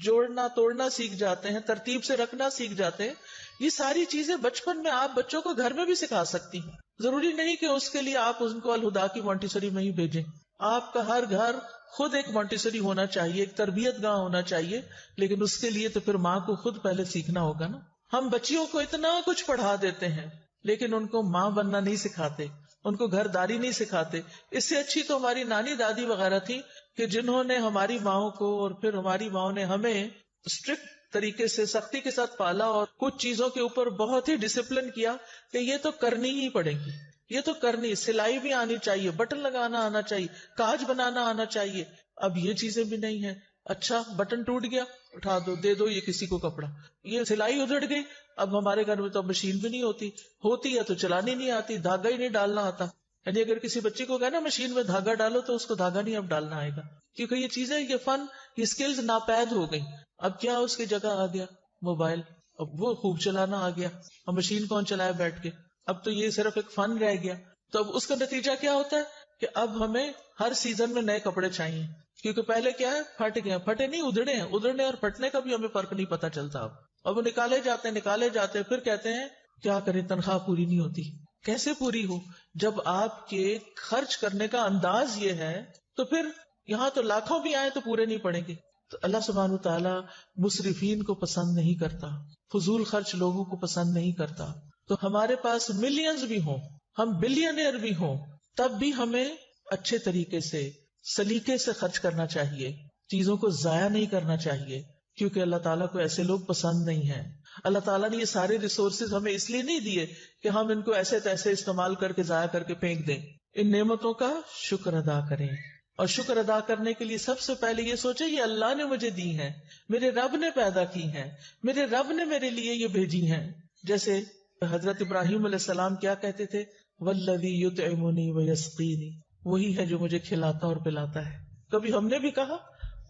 جوڑنا توڑنا سیکھ جاتے ہیں، ترتیب سے رکھنا سیکھ جاتے ہیں۔ یہ ساری چیزیں بچپن میں آپ بچوں کو گھر میں بھی سکھا سکتی ہیں، ضروری نہیں کہ اس کے لیے آپ ان کو الہدا کی مونٹیسری میں ہی بھیجیں۔ آپ کا ہر گھر خود ایک مونٹیسری ہونا چاہیے، ایک تربیت گاہ ہونا چاہیے، لیکن اس کے لیے تو پھر ماں کو خود پہلے سیکھنا ہوگا نا۔ ہم بچیوں کو اتنا کچھ پڑھا دیتے ہیں لیکن ان کو ماں بننا نہیں سکھاتے، ان کو گھر داری نہیں سکھاتے۔ اس سے اچھی تو ہماری نانی دادی وغیرہ تھی کہ جنہوں نے ہماری ماؤں کو اور پھر ہماری ماؤں نے ہمیں اسٹرکٹ طریقے سے سختی کے ساتھ پالا، اور کچھ چیزوں کے اوپر بہت ہی ڈسپلن کیا کہ یہ تو کرنی ہی پڑے گی، یہ تو کرنی، سلائی بھی آنی چاہیے، بٹن لگانا آنا چاہیے، کاج بنانا آنا چاہیے۔ اب یہ چیزیں بھی نہیں ہیں، اچھا بٹن ٹوٹ گیا اٹھا دو، دے دو یہ کسی کو کپڑا، یہ سلائی ادھڑ گئی، اب ہمارے گھر میں تو مشین بھی نہیں ہوتی ہے تو چلانی نہیں آتی، دھاگا ہی نہیں ڈالنا آتا۔ یعنی اگر کسی بچے کو کہنا مشین میں دھاگا ڈالو تو اس کو دھاگا نہیں اب ڈالنا آئے گا، کیونکہ یہ چیزیں، یہ فن، یہ سکلز ناپید ہو گئی۔ اب کیا اس کی جگہ آ گیا موبائل، اب وہ خوب چلانا آ گیا، اب مشین کون چلائے بیٹھ کے، اب تو یہ صرف ایک فن رہ گیا۔ تو اب اس کا نتیجہ کیا ہوتا ہے کہ اب ہمیں ہر سیزن میں نئے کپڑے چاہیے، کیونکہ پہلے کیا ہے، پھٹ گئے، پھٹے نہیں ادھڑے ہیں، ادھڑنے اور پھٹنے کا بھی ہمیں فرق نہیں پتا چلتا اب وہ نکالے جاتے ہیں، پھر کہتے ہیں کیا کریں تنخواہ پوری نہیں ہوتی۔ کیسے پوری ہو جب آپ کے خرچ کرنے کا انداز یہ ہے؟ تو پھر یہاں تو لاکھوں بھی آئے تو پورے نہیں پڑیں گے۔ تو اللہ سبحانہ وتعالیٰ مسرفین کو پسند نہیں کرتا، فضول خرچ لوگوں کو پسند نہیں کرتا۔ تو ہمارے پاس ملینز بھی ہوں، ہم بلینئر بھی ہوں، تب بھی ہمیں اچھے طریقے سے، سلیقے سے خرچ کرنا چاہیے، چیزوں کو ضائع نہیں کرنا چاہیے، کیونکہ اللہ تعالیٰ کو ایسے لوگ پسند نہیں ہیں۔ اللہ تعالیٰ نے یہ سارے ریسورسز ہمیں اس لیے نہیں دیے کہ ہم ان کو ایسے تیسے استعمال کر کے ضائع کر کے پھینک دیں۔ ان نعمتوں کا شکر ادا کریں، اور شکر ادا کرنے کے لیے سب سے پہلے یہ سوچیں یہ اللہ نے مجھے دی ہیں، میرے رب نے پیدا کی ہیں، میرے رب نے میرے لیے یہ بھیجی ہیں۔ جیسے حضرت ابراہیم علیہ السلام کیا کہتے تھے، والذی یطعمنی ویسقینی، وہی ہے جو مجھے کھلاتا اور پلاتا ہے۔ کبھی ہم نے بھی کہا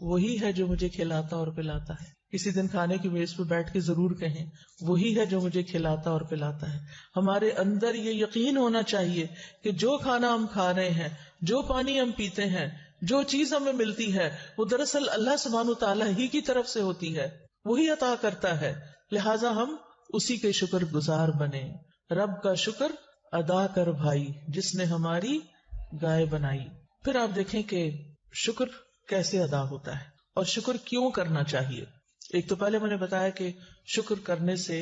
وہی ہے جو مجھے کھلاتا اور پلاتا ہے۔ کسی دن کھانے کی میز پہ بیٹھ کے ضرور کہیں وہی ہے جو مجھے کھلاتا اور پلاتا ہے. ہمارے اندر یہ یقین ہونا چاہیے کہ جو کھانا ہم کھا رہے ہیں، جو پانی ہم پیتے ہیں، جو چیز ہمیں ملتی ہے، وہ دراصل اللہ سبحانہ تعالیٰ ہی کی طرف سے ہوتی ہے، وہی عطا کرتا ہے. لہٰذا ہم اسی کے شکر گزار بنے. رب کا شکر ادا کر بھائی جس نے ہماری گائے بنائی. پھر آپ دیکھیں کہ شکر کیسے ادا ہوتا ہے اور شکر کیوں کرنا چاہیے. ایک تو پہلے میں نے بتایا کہ شکر کرنے سے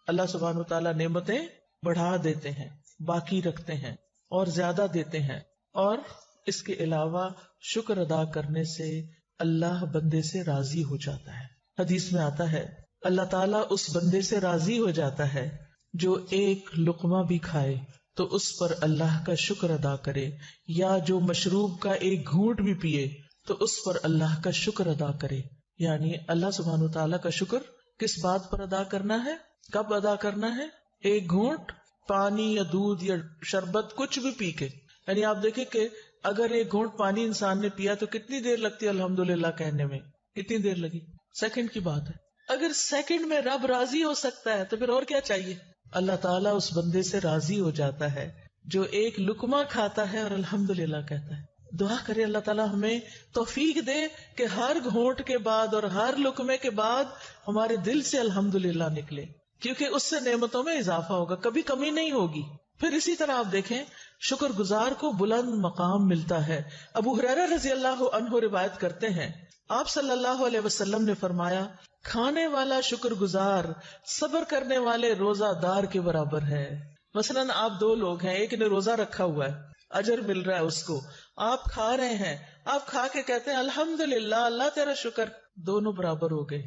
اللہ سبحانہ تعالیٰ نعمتیں بڑھا دیتے ہیں، باقی رکھتے ہیں اور زیادہ دیتے ہیں. اور اس کے علاوہ شکر ادا کرنے سے اللہ بندے سے راضی ہو جاتا ہے. حدیث میں آتا ہے اللہ تعالیٰ اس بندے سے راضی ہو جاتا ہے جو ایک لقمہ بھی کھائے تو اس پر اللہ کا شکر ادا کرے، یا جو مشروب کا ایک گھونٹ بھی پیے تو اس پر اللہ کا شکر ادا کرے. یعنی اللہ سبحانہ تعالیٰ کا شکر کس بات پر ادا کرنا ہے، کب ادا کرنا ہے؟ ایک گھونٹ پانی یا دودھ یا شربت کچھ بھی پی کے. یعنی آپ دیکھیں کہ اگر ایک گھونٹ پانی انسان نے پیا تو کتنی دیر لگتی ہے الحمدللہ کہنے میں؟ کتنی دیر لگی؟ سیکنڈ کی بات ہے. اگر سیکنڈ میں رب راضی ہو سکتا ہے تو پھر اور کیا چاہیے. اللہ تعالیٰ اس بندے سے راضی ہو جاتا ہے جو ایک لقمہ کھاتا ہے اور الحمدللہ کہتا ہے. دعا کرے اللہ تعالیٰ ہمیں توفیق دے کہ ہر گھونٹ کے بعد اور ہر لقمے کے بعد ہمارے دل سے الحمدللہ نکلے، کیونکہ اس سے نعمتوں میں اضافہ ہوگا، کبھی کمی نہیں ہوگی. پھر اسی طرح آپ دیکھیں شکر گزار کو بلند مقام ملتا ہے. ابو ہریرہ رضی اللہ عنہ روایت کرتے ہیں آپ صلی اللہ علیہ وسلم نے فرمایا کھانے والا شکر گزار صبر کرنے والے روزہ دار کے برابر ہے. مثلاً آپ دو لوگ ہیں، ایک نے روزہ رکھا ہوا ہے، اجر مل رہا ہے اس کو، آپ کھا رہے ہیں، آپ کھا کے کہتے ہیں الحمدللہ اللہ تیرا شکر، دونوں برابر ہو گئے.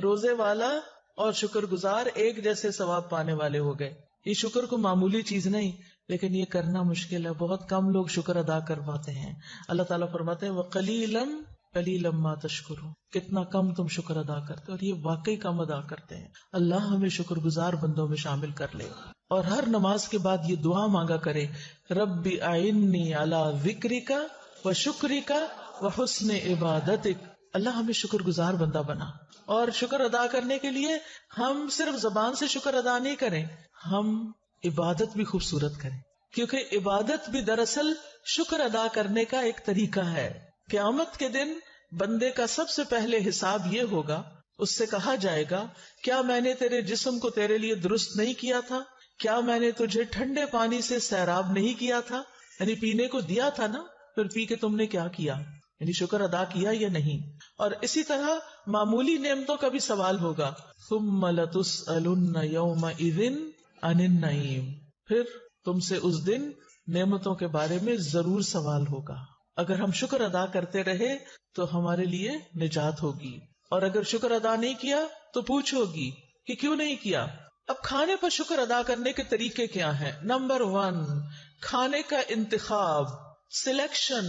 روزے والا اور شکر گزار ایک جیسے ثواب پانے والے ہو گئے. یہ شکر کو معمولی چیز نہیں، لیکن یہ کرنا مشکل ہے، بہت کم لوگ شکر ادا کر پاتے ہیں. اللہ تعالیٰ فرماتے ہیں وَقَلِيلًا قَلِيلًا مَا تَشْكُرُونَ، کتنا کم تم شکر ادا کرتے، اور یہ واقعی کم ادا کرتے ہیں. اللہ ہمیں شکر گزار بندوں میں شامل کر لے. اور ہر نماز کے بعد یہ دعا مانگا کرے رب اعنی علی ذکرک و شکرک و حسن عبادتک. اللہ ہمیں شکر گزار بندہ بنا. اور شکر ادا کرنے کے لیے ہم صرف زبان سے شکر ادا نہیں کریں، ہم عبادت بھی خوبصورت کریں، کیونکہ عبادت بھی دراصل شکر ادا کرنے کا ایک طریقہ ہے. قیامت کے دن بندے کا سب سے پہلے حساب یہ ہوگا، اس سے کہا جائے گا کیا میں نے تیرے جسم کو تیرے لیے درست نہیں کیا تھا؟ کیا میں نے تجھے ٹھنڈے پانی سے سیراب نہیں کیا تھا؟ یعنی پینے کو دیا تھا نا، پھر پی کے تم نے کیا کیا، یعنی شکر ادا کیا یا نہیں. اور اسی طرح معمولی نعمتوں کا بھی سوال ہوگا ثم لتسألن یومئذ عن النعیم، پھر تم سے اس دن نعمتوں کے بارے میں ضرور سوال ہوگا. اگر ہم شکر ادا کرتے رہے تو ہمارے لیے نجات ہوگی، اور اگر شکر ادا نہیں کیا تو پوچھ ہوگی کہ کیوں نہیں کیا. اب کھانے پر شکر ادا کرنے کے طریقے کیا ہیں؟ نمبر 1، کھانے کا انتخاب، سلیکشن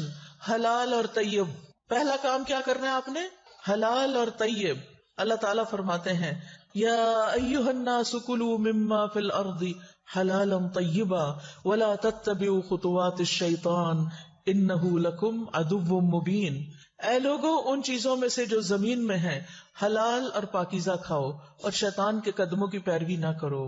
حلال اور طیب. پہلا کام کیا کرنا ہے آپ نے؟ حلال اور طیب. اللہ تعالیٰ فرماتے ہیں یا ایھا الناس کلوا مما فی الارض حلالا طیبا ولا تتبعوا خطوات الشیطان انہ لکم عدو مبین. اے لوگو ان چیزوں میں سے جو زمین میں ہیں حلال اور پاکیزہ کھاؤ اور شیطان کے قدموں کی پیروی نہ کرو.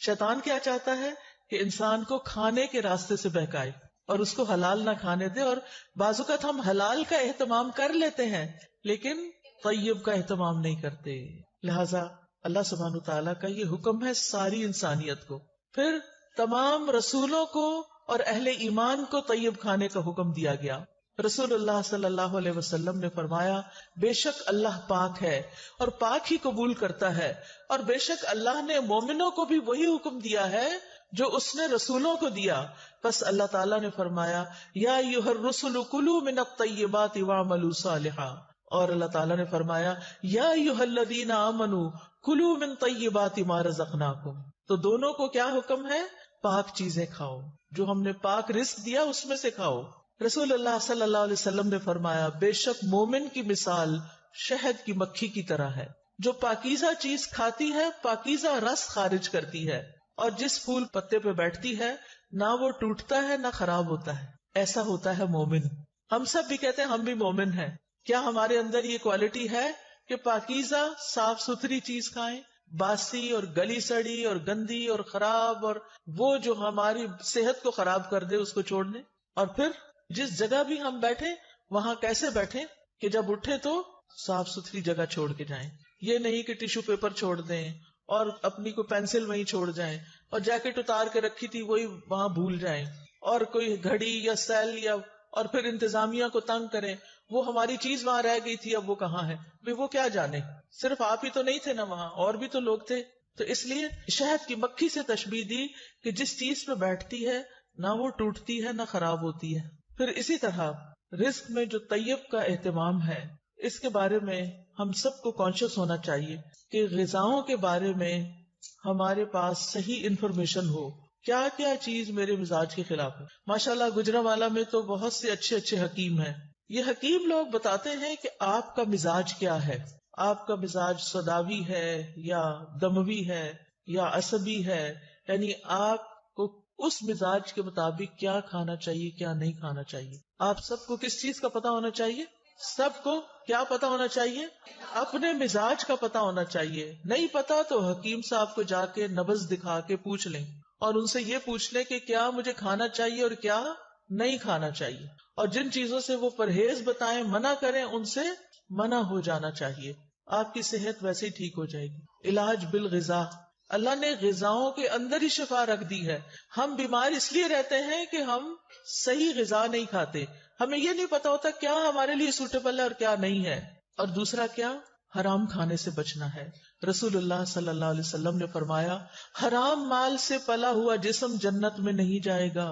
شیطان کیا چاہتا ہے کہ انسان کو کھانے کے راستے سے بہکائے اور اس کو حلال نہ کھانے دے. اور بعض اوقات ہم حلال کا اہتمام کر لیتے ہیں لیکن طیب کا اہتمام نہیں کرتے. لہذا اللہ سبحانہ تعالیٰ کا یہ حکم ہے ساری انسانیت کو. پھر تمام رسولوں کو اور اہل ایمان کو طیب کھانے کا حکم دیا گیا. رسول اللہ صلی اللہ علیہ وسلم نے فرمایا بے شک اللہ پاک ہے اور پاک ہی قبول کرتا ہے، اور بے شک اللہ نے مومنوں کو بھی وہی حکم دیا ہے جو اس نے رسولوں کو دیا. بس اللہ تعالیٰ نے فرمایا یا ایھا الرسل کلوا من الطیبات واعملوا صالحا، اور اللہ تعالیٰ نے فرمایا یا ایھا الذین آمنوا کلوا من طیبات ما رزقناکم. تو دونوں کو کیا حکم ہے؟ پاک چیزیں کھاؤ، جو ہم نے پاک رزق دیا اس میں سے کھاؤ. رسول اللہ صلی اللہ علیہ وسلم نے فرمایا بے شک مومن کی مثال شہد کی مکھی کی طرح ہے، جو پاکیزہ چیز کھاتی ہے پاکیزہ رس خارج کرتی ہے، اور جس پھول پتے پہ بیٹھتی ہے نہ وہ ٹوٹتا ہے نہ خراب ہوتا ہے. ایسا ہوتا ہے مومن. ہم سب بھی کہتے ہیں ہم بھی مومن ہیں. کیا ہمارے اندر یہ کوالٹی ہے کہ پاکیزہ صاف ستھری چیز کھائیں، باسی اور گلی سڑی اور گندی اور خراب اور وہ جو ہماری صحت کو خراب کر دے اس کو چھوڑ دیں. اور پھر جس جگہ بھی ہم بیٹھیں وہاں کیسے بیٹھیں کہ جب اٹھے تو صاف ستھری جگہ چھوڑ کے جائیں. یہ نہیں کہ ٹیشو پیپر چھوڑ دیں اور اپنی کو پینسل وہیں چھوڑ جائیں اور جیکٹ اتار کے رکھی تھی وہی وہاں بھول جائیں اور کوئی گھڑی یا سیل یا اور پھر انتظامیہ کو تنگ کریں وہ ہماری چیز وہاں رہ گئی تھی اب وہ کہاں ہے. وہ کیا جانے، صرف آپ ہی تو نہیں تھے نا وہاں، اور بھی تو لوگ تھے. تو اس لیے شہد کی مکھی سے تشبیہ دی کہ جس چیز پہ بیٹھتی ہے نہ وہ ٹوٹتی ہے نہ خراب ہوتی ہے. پھر اسی طرح رزق میں جو طیب کا اہتمام ہے اس کے بارے میں ہم سب کو کانشیس ہونا چاہیے کہ غذاؤں کے بارے میں ہمارے پاس صحیح انفارمیشن ہو، کیا کیا چیز میرے مزاج کے خلاف ہے. ماشاءاللہ گجرانوالہ میں تو بہت سے اچھے اچھے حکیم ہیں. یہ حکیم لوگ بتاتے ہیں کہ آپ کا مزاج کیا ہے، آپ کا مزاج سوداوی ہے یا دموی ہے یا عصبی ہے، یعنی آپ کو اس مزاج کے مطابق کیا کھانا چاہیے کیا نہیں کھانا چاہیے. آپ سب کو کس چیز کا پتہ ہونا چاہیے؟ سب کو کیا پتا ہونا چاہیے؟ اپنے مزاج کا پتا ہونا چاہیے. نہیں پتا تو حکیم صاحب کو جا کے نبض دکھا کے پوچھ لیں اور ان سے یہ پوچھ لیں کہ کیا مجھے کھانا چاہیے اور کیا نہیں کھانا چاہیے، اور جن چیزوں سے وہ پرہیز بتائیں منع کریں ان سے منع ہو جانا چاہیے. آپ کی صحت ویسے ہی ٹھیک ہو جائے گی. علاج بالغذا، اللہ نے غذاؤں کے اندر ہی شفا رکھ دی ہے. ہم بیمار اس لیے رہتے ہیں کہ ہم صحیح غذا نہیں کھاتے، ہمیں یہ نہیں پتا ہوتا کیا ہمارے لیے سوٹیبل ہے اور کیا نہیں ہے. اور دوسرا کیا؟ حرام کھانے سے بچنا ہے. رسول اللہ صلی اللہ علیہ وسلم نے فرمایا حرام مال سے پلا ہوا جسم جنت میں نہیں جائے گا.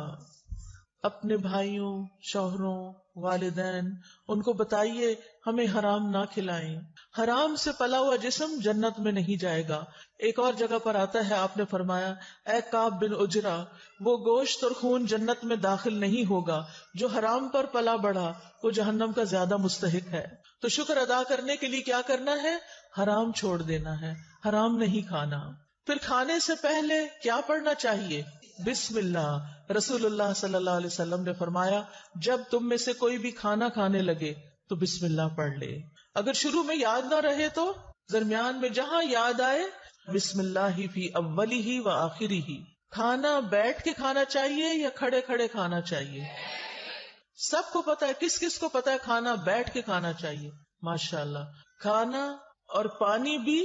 اپنے بھائیوں، شوہروں، والدین ان کو بتائیے ہمیں حرام نہ کھلائیں. حرام سے پلا ہوا جسم جنت میں نہیں جائے گا. ایک اور جگہ پر آتا ہے آپ نے فرمایا اے کعب بن عجرہ، وہ گوشت اور خون جنت میں داخل نہیں ہوگا جو حرام پر پلا بڑھا، وہ جہنم کا زیادہ مستحق ہے. تو شکر ادا کرنے کے لیے کیا کرنا ہے؟ حرام چھوڑ دینا ہے، حرام نہیں کھانا. پھر کھانے سے پہلے کیا پڑھنا چاہیے؟ بسم اللہ. رسول اللہ صلی اللہ علیہ وسلم نے فرمایا جب تم میں سے کوئی بھی کھانا کھانے لگے تو بسم اللہ پڑھ لے. اگر شروع میں یاد نہ رہے تو درمیان میں جہاں یاد آئے بسم اللہ فی اولی و آخری. کھانا بیٹھ کے کھانا چاہیے یا کھڑے کھڑے کھانا چاہیے؟ سب کو پتا ہے. کس کس کو پتا ہے کھانا بیٹھ کے کھانا چاہیے؟ ماشاءاللہ. کھانا اور پانی بھی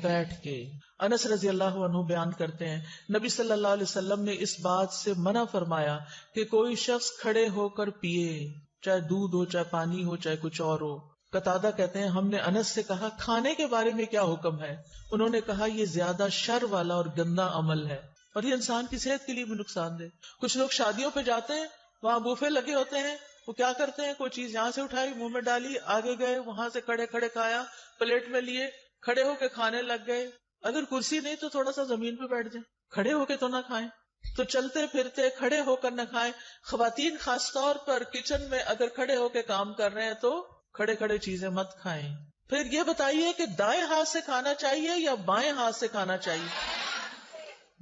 بیٹھ کے. انس رضی اللہ عنہ بیان کرتے ہیں نبی صلی اللہ علیہ وسلم نے اس بات سے منع فرمایا کہ کوئی شخص کھڑے ہو کر پیے، چاہے دودھ ہو، چاہے پانی ہو، چاہے کچھ اور ہو. قتادہ کہتے ہیں ہم نے انس سے کہا کھانے کے بارے میں کیا حکم ہے؟ انہوں نے کہا یہ زیادہ شر والا اور گندا عمل ہے اور یہ انسان کی صحت کے لیے بھی نقصان دہ. کچھ لوگ شادیوں پہ جاتے ہیں، وہاں بوفے لگے ہوتے ہیں، وہ کیا کرتے ہیں کوئی چیز یہاں سے اٹھائی منہ میں ڈالی، آگے گئے وہاں سے کھڑے کھڑے کھایا، پلیٹ میں لیے کھڑے ہو کے کھانے لگ گئے. اگر کرسی نہیں تو تھوڑا سا زمین پہ بیٹھ جائیں، کھڑے ہو کے تو نہ کھائیں. تو چلتے پھرتے کھڑے ہو کر نہ کھائیں. خواتین خاص طور پر کچن میں اگر کھڑے ہو کے کام کر رہے ہیں تو کھڑے کھڑے چیزیں مت کھائیں. پھر یہ بتائیے کہ دائیں ہاتھ سے کھانا چاہیے یا بائیں ہاتھ سے کھانا چاہیے؟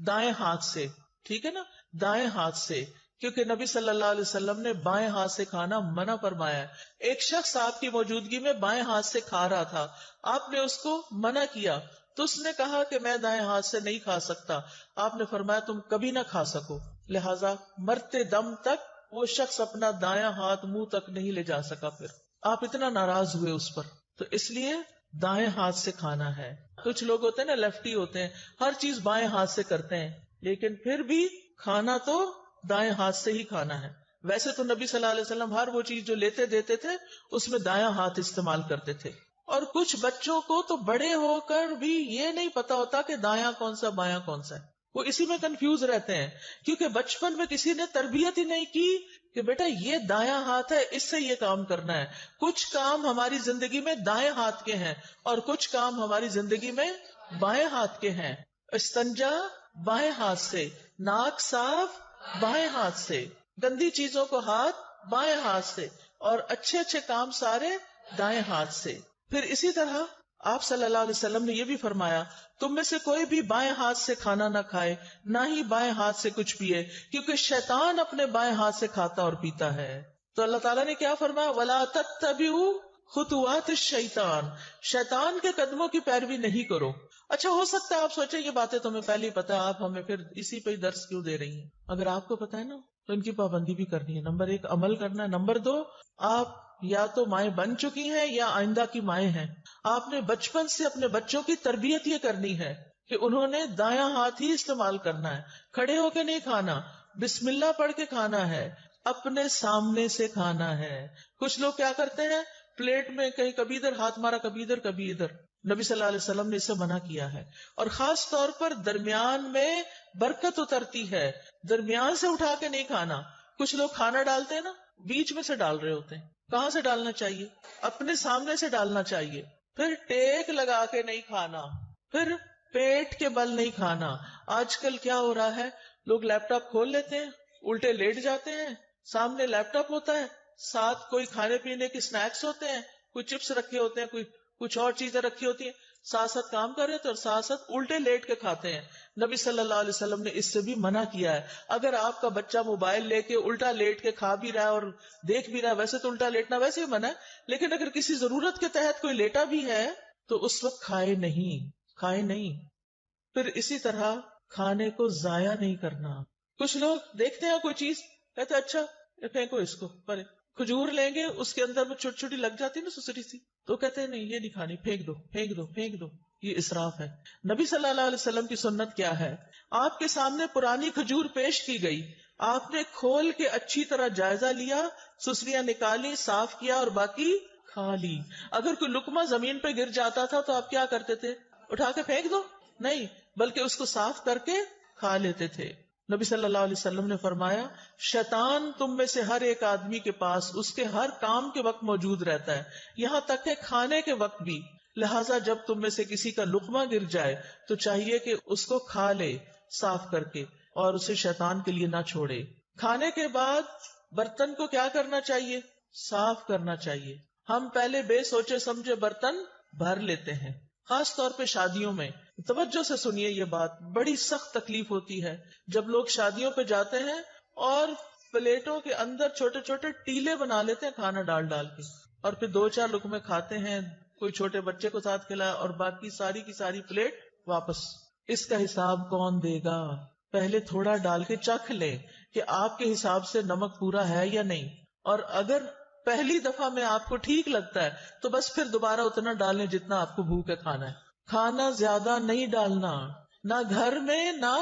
دائیں ہاتھ سے. ٹھیک ہے نا، دائیں ہاتھ سے، کیونکہ نبی صلی اللہ علیہ وسلم نے بائیں ہاتھ سے کھانا منع فرمایا ہے. ایک شخص آپ کی موجودگی میں بائیں ہاتھ سے کھا رہا تھا، آپ نے اس کو منع کیا تو اس نے کہا کہ میں دائیں ہاتھ سے نہیں کھا سکتا. آپ نے فرمایا تم کبھی نہ کھا سکو، لہذا مرتے دم تک وہ شخص اپنا دایاں ہاتھ منہ تک نہیں لے جا سکا. پھر آپ اتنا ناراض ہوئے اس پر. تو اس لیے دائیں ہاتھ سے کھانا ہے. کچھ لوگ ہوتے ہیں نا لیفٹی ہوتے ہیں، ہر چیز بائیں ہاتھ سے کرتے ہیں، لیکن پھر بھی کھانا تو دائیں ہاتھ سے ہی کھانا ہے. ویسے تو نبی صلی اللہ علیہ وسلم ہر وہ چیز جو لیتے دیتے تھے اس میں دایاں ہاتھ استعمال کرتے تھے. اور کچھ بچوں کو تو بڑے ہو کر بھی یہ نہیں پتا ہوتا کہ دایاں کون سا بایاں کون سا ہے. وہ اسی میں کنفیوز رہتے ہیں کیونکہ بچپن میں کسی نے تربیت ہی نہیں کی کہ بیٹا یہ دایاں ہاتھ ہے، اس سے یہ کام کرنا ہے. کچھ کام ہماری زندگی میں دائیں ہاتھ کے ہیں اور کچھ کام ہماری زندگی میں بائیں ہاتھ کے ہیں. استنجا بائیں ہاتھ سے، ناک صاف بائیں ہاتھ سے، گندی چیزوں کو ہاتھ بائیں ہاتھ سے، اور اچھے اچھے کام سارے دائیں ہاتھ سے. پھر اسی طرح آپ صلی اللہ علیہ وسلم نے یہ بھی فرمایا تم میں سے کوئی بھی بائیں ہاتھ سے کھانا نہ کھائے، نہ ہی بائیں ہاتھ سے کچھ پیے، کیونکہ شیطان اپنے بائیں ہاتھ سے کھاتا اور پیتا ہے. تو اللہ تعالیٰ نے کیا فرمایا؟ وَلَا تَتَّبِعُوا خطوات الشیطان، شیطان کے قدموں کی پیروی نہیں کرو. اچھا ہو سکتا ہے آپ سوچیں یہ باتیں تمہیں پہلے ہی پتا ہے، آپ ہمیں پھر اسی پہ درس کیوں دے رہی ہیں؟ اگر آپ کو پتا ہے نا تو ان کی پابندی بھی کرنی ہے. نمبر 1 عمل کرنا ہے. نمبر 2 آپ یا تو مائیں بن چکی ہیں یا آئندہ کی مائیں ہیں. آپ نے بچپن سے اپنے بچوں کی تربیت یہ کرنی ہے کہ انہوں نے دایاں ہاتھ ہی استعمال کرنا ہے، کھڑے ہو کے نہیں کھانا، بسم اللہ پڑھ کے کھانا ہے، اپنے سامنے سے کھانا ہے. کچھ لوگ کیا کرتے ہیں، پلیٹ میں کہیں کبھی ادھر ہاتھ مارا، کبھی ادھر کبھی ادھر. نبی صلی اللہ علیہ وسلم نے اسے منع کیا ہے. اور خاص طور پر درمیان میں برکت اترتی ہے، درمیان سے اٹھا کے نہیں کھانا. کچھ لوگ کھانا ڈالتے ہیں نا بیچ میں سے ڈال رہے ہوتے ہیں. کہاں سے ڈالنا چاہیے؟ اپنے سامنے سے ڈالنا چاہیے. پھر ٹیک لگا کے نہیں کھانا، پھر پیٹ کے بل نہیں کھانا. آج کل کیا ہو رہا ہے، لوگ لیپ ٹاپ کھول لیتے ہیں، الٹے لیٹ جاتے ہیں، سامنے لیپ ٹاپ ہوتا ہے، ساتھ کوئی کھانے پینے کے سنیکس ہوتے ہیں، کوئی چپس رکھے ہوتے ہیں، کوئی کچھ اور چیزیں رکھی ہوتی ہیں، ساتھ ساتھ کام کر رہے تھے اور ساتھ ساتھ الٹے لیٹ کے کھاتے ہیں. نبی صلی اللہ علیہ وسلم نے اس سے بھی منع کیا ہے. اگر آپ کا بچہ موبائل لے کے الٹا لیٹ کے کھا بھی رہا ہے اور دیکھ بھی رہا ہے، ویسے تو الٹا لیٹنا ویسے ہی منع ہے، لیکن اگر کسی ضرورت کے تحت کوئی لیٹا بھی ہے تو اس وقت کھائے نہیں. پھر اسی طرح کھانے کو ضائع نہیں کرنا. کچھ لوگ دیکھتے ہیں کوئی چیز کہتے ہیں اچھا پھینکو اس کو، پر کھجور لیں گے اس کے اندر میں چھوٹی چھوٹی لگ جاتی نا سسری سی، تو کہتے ہیں نہیں یہ نہیں کھانی، پھینک دو. یہ اسراف ہے. نبی صلی اللہ علیہ وسلم کی سنت کیا ہے، آپ کے سامنے پرانی کھجور پیش کی گئی، آپ نے کھول کے اچھی طرح جائزہ لیا، سسریاں نکالی، صاف کیا اور باقی کھا لی. اگر کوئی لقمہ زمین پہ گر جاتا تھا تو آپ کیا کرتے تھے؟ اٹھا کے پھینک دو؟ نہیں، بلکہ اس کو صاف کر کے کھا لیتے تھے. نبی صلی اللہ علیہ وسلم نے فرمایا شیطان تم میں سے ہر ایک آدمی کے پاس اس کے ہر کام کے وقت موجود رہتا ہے، یہاں تک کہ کھانے کے وقت بھی. لہٰذا جب تم میں سے کسی کا لقمہ گر جائے تو چاہیے کہ اس کو کھا لے صاف کر کے اور اسے شیطان کے لیے نہ چھوڑے. کھانے کے بعد برتن کو کیا کرنا چاہیے؟ صاف کرنا چاہیے. ہم پہلے بے سوچے سمجھے برتن بھر لیتے ہیں، خاص طور پہ شادیوں میں. توجہ سے سنیے یہ بات، بڑی سخت تکلیف ہوتی ہے جب لوگ شادیوں پہ جاتے ہیں اور پلیٹوں کے اندر چھوٹے چھوٹے ٹیلے بنا لیتے ہیں کھانا ڈال ڈال کے، اور پھر 2-4 لقمے کھاتے ہیں، کوئی چھوٹے بچے کو ساتھ کھلایا اور باقی ساری کی ساری پلیٹ واپس. اس کا حساب کون دے گا؟ پہلے تھوڑا ڈال کے چکھ لیں کہ آپ کے حساب سے نمک پورا ہے یا نہیں، اور اگر پہلی دفعہ میں آپ کو ٹھیک لگتا ہے تو بس پھر دوبارہ اتنا ڈالیں جتنا آپ کو بھوک ہے کھانا ہے. کھانا زیادہ نہیں ڈالنا، نہ گھر میں، نہ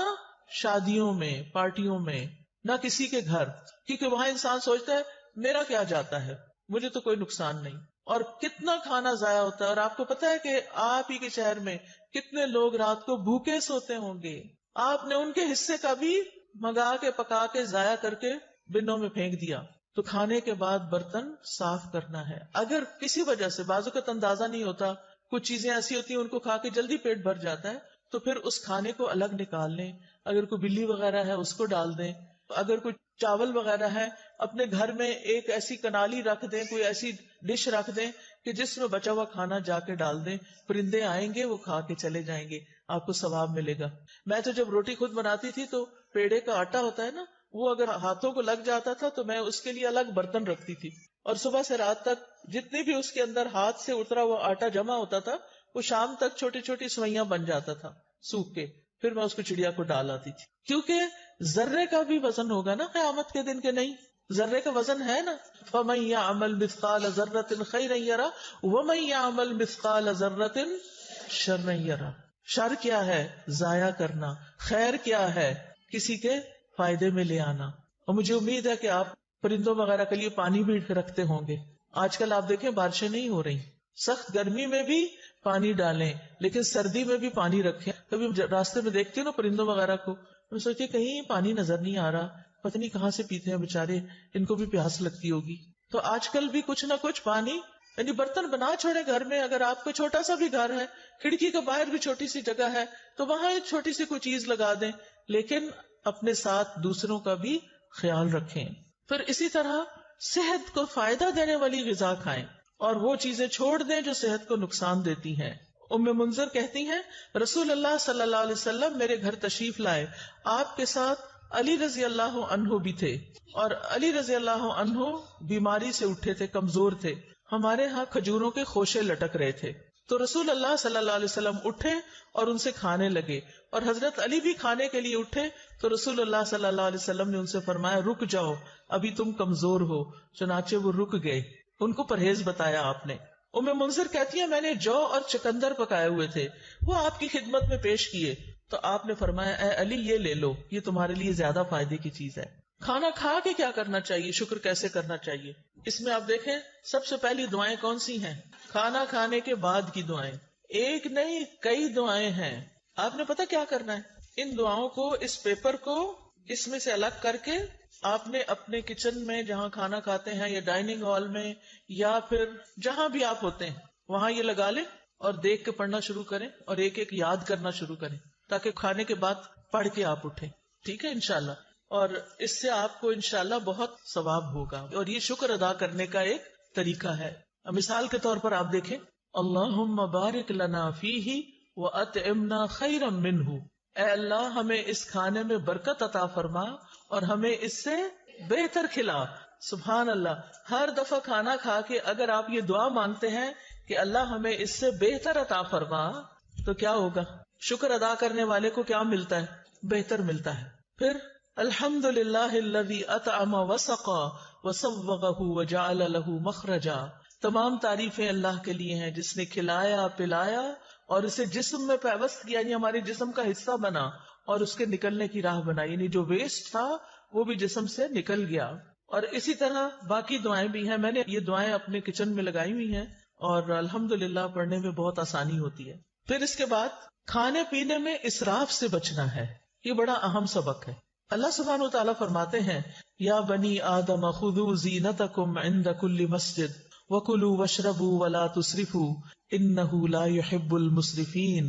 شادیوں میں، پارٹیوں میں، نہ کسی کے گھر، کیونکہ وہاں انسان سوچتا ہے میرا کیا جاتا ہے، مجھے تو کوئی نقصان نہیں. اور کتنا کھانا ضائع ہوتا ہے. اور آپ کو پتا ہے کہ آپ ہی کے شہر میں کتنے لوگ رات کو بھوکے سوتے ہوں گے، آپ نے ان کے حصے کا بھی منگا کے پکا کے ضائع کر کے بنوں میں پھینک دیا. تو کھانے کے بعد برتن صاف کرنا ہے. اگر کسی وجہ سے بعض اوقات اندازہ نہیں ہوتا، کچھ چیزیں ایسی ہوتی ہیں ان کو کھا کے جلدی پیٹ بھر جاتا ہے، تو پھر اس کھانے کو الگ نکال لیں. اگر کوئی بلی وغیرہ ہے اس کو ڈال دیں، اگر کوئی چاول وغیرہ ہے اپنے گھر میں ایک ایسی کنالی رکھ دیں، کوئی ایسی ڈش رکھ دیں کہ جس میں بچا ہوا کھانا جا کے ڈال دیں. پرندے آئیں گے وہ کھا کے چلے جائیں گے، آپ کو ثواب ملے گا. میں تو جب روٹی خود بناتی تھی تو پیڑے کا آٹا ہوتا ہے نا، وہ اگر ہاتھوں کو لگ جاتا تھا تو میں اس کے لیے الگ برتن رکھتی تھی، اور صبح سے رات تک جتنی بھی اس کے اندر ہاتھ سے اترا ہوا آٹا جمع ہوتا تھا وہ شام تک چھوٹی چھوٹی سوئیاں بن جاتا تھا سوکھ کے، پھر میں اس کو چڑیا کو ڈال آتی تھی. کیونکہ ذرے کا بھی وزن ہوگا نا قیامت کے دن، کے نہیں ذرے کا وزن ہے نا. فَمَن يَعْمَلْ مِثْقَالَ ذَرَّةٍ خَيْرًا يَرَهُ وَمَن يَعْمَلْ مِثْقَالَ ذَرَّةٍ شَرًّا يَرَهُ. شر کیا ہے؟ ضائع کرنا. خیر کیا ہے؟ کسی کے فائدے میں لے آنا. اور مجھے امید ہے کہ آپ پرندوں وغیرہ کے لیے پانی بھی رکھتے ہوں گے. آج کل آپ دیکھیں بارشیں نہیں ہو رہی، سخت گرمی میں بھی پانی ڈالیں، لیکن سردی میں بھی پانی رکھیں. کبھی راستے میں دیکھتے نا پرندوں وغیرہ کو، میں سوچتی کہیں پانی نظر نہیں آ رہا، پتہ نہیں کہاں سے پیتے ہیں بےچارے، ان کو بھی پیاس لگتی ہوگی. تو آج کل بھی کچھ نہ کچھ پانی، یعنی برتن بنا چھوڑے گھر میں. اگر آپ کو چھوٹا سا بھی گھر ہے، کھڑکی کے باہر بھی چھوٹی سی جگہ ہے تو وہاں ایک چھوٹی سی کوئی چیز لگا دیں، لیکن اپنے ساتھ دوسروں کا بھی خیال رکھیں. پھر اسی طرح صحت کو فائدہ دینے والی غذا کھائیں اور وہ چیزیں چھوڑ دیں جو صحت کو نقصان دیتی ہیں. ام منذر کہتی ہیں رسول اللہ صلی اللہ علیہ وسلم میرے گھر تشریف لائے، آپ کے ساتھ علی رضی اللہ عنہ بھی تھے، اور علی رضی اللہ عنہ بیماری سے اٹھے تھے، کمزور تھے. ہمارے ہاں کھجوروں کے خوشے لٹک رہے تھے، تو رسول اللہ صلی اللہ علیہ وسلم اٹھے اور ان سے کھانے لگے، اور حضرت علی بھی کھانے کے لیے اٹھے تو رسول اللہ صلی اللہ علیہ وسلم نے ان سے فرمایا رک جاؤ، ابھی تم کمزور ہو، چنانچہ وہ رک گئے، ان کو پرہیز بتایا آپ نے۔ منذر کہتی ہے میں نے جو اور چکندر پکائے ہوئے تھے وہ آپ کی خدمت میں پیش کیے تو آپ نے فرمایا اے علی یہ لے لو، یہ تمہارے لیے زیادہ فائدے کی چیز ہے۔ کھانا کھا کے کیا کرنا چاہیے، شکر کیسے کرنا چاہیے، اس میں آپ دیکھیں سب سے پہلی دعائیں کون سی ہیں؟ کھانا کھانے کے بعد کی دعائیں، ایک نہیں کئی دعائیں ہیں۔ آپ نے پتا کیا کرنا ہے، ان دعاؤں کو، اس پیپر کو اس میں سے الگ کر کے آپ نے اپنے کچن میں جہاں کھانا کھاتے ہیں یا ڈائننگ ہال میں یا پھر جہاں بھی آپ ہوتے ہیں وہاں یہ لگا لیں اور دیکھ کے پڑھنا شروع کریں اور ایک ایک یاد کرنا شروع کریں تاکہ کھانے کے بعد پڑھ کے آپ اٹھیں، ٹھیک ہے انشاءاللہ، اور اس سے آپ کو انشاءاللہ بہت ثواب ہوگا، اور یہ شکر ادا کرنے کا ایک طریقہ ہے۔ مثال کے طور پر آپ دیکھیں اللہم بارک لنا فیہ وَأَطْعِمْنَا خَيْرًا مِّنْهُ، اے اللہ ہمیں اس کھانے میں برکت عطا فرما اور ہمیں اس سے بہتر کھلا۔ سبحان اللہ، ہر دفعہ کھانا کھا کے اگر آپ یہ دعا مانگتے ہیں کہ اللہ ہمیں اس سے بہتر عطا فرما تو کیا ہوگا؟ شکر ادا کرنے والے کو کیا ملتا ہے؟ بہتر ملتا ہے۔ پھر الحمدللہ الذی اطعم وسقا وصوغہ وجعل لہ مخرجا، تمام تعریفیں اللہ کے لیے ہیں جس نے کھلایا پلایا اور اسے جسم میں پیوست کیا، یعنی ہمارے جسم کا حصہ بنا اور اس کے نکلنے کی راہ بنائی، یعنی جو ویسٹ تھا وہ بھی جسم سے نکل گیا۔ اور اسی طرح باقی دعائیں بھی ہیں، میں نے یہ دعائیں اپنے کچن میں لگائی ہوئی ہیں اور الحمدللہ پڑھنے میں بہت آسانی ہوتی ہے۔ پھر اس کے بعد کھانے پینے میں اسراف سے بچنا ہے، یہ بڑا اہم سبق ہے۔ اللہ سبحانہ و تعالیٰ فرماتے ہیں یا بنی آدم خذوا زینتکم عند کل مسجد وَكُلُوا وَاشْرَبُوا وَلَا تُسْرِفُوا إِنَّهُ لَا يُحِبُّ الْمُسْرِفِينَ،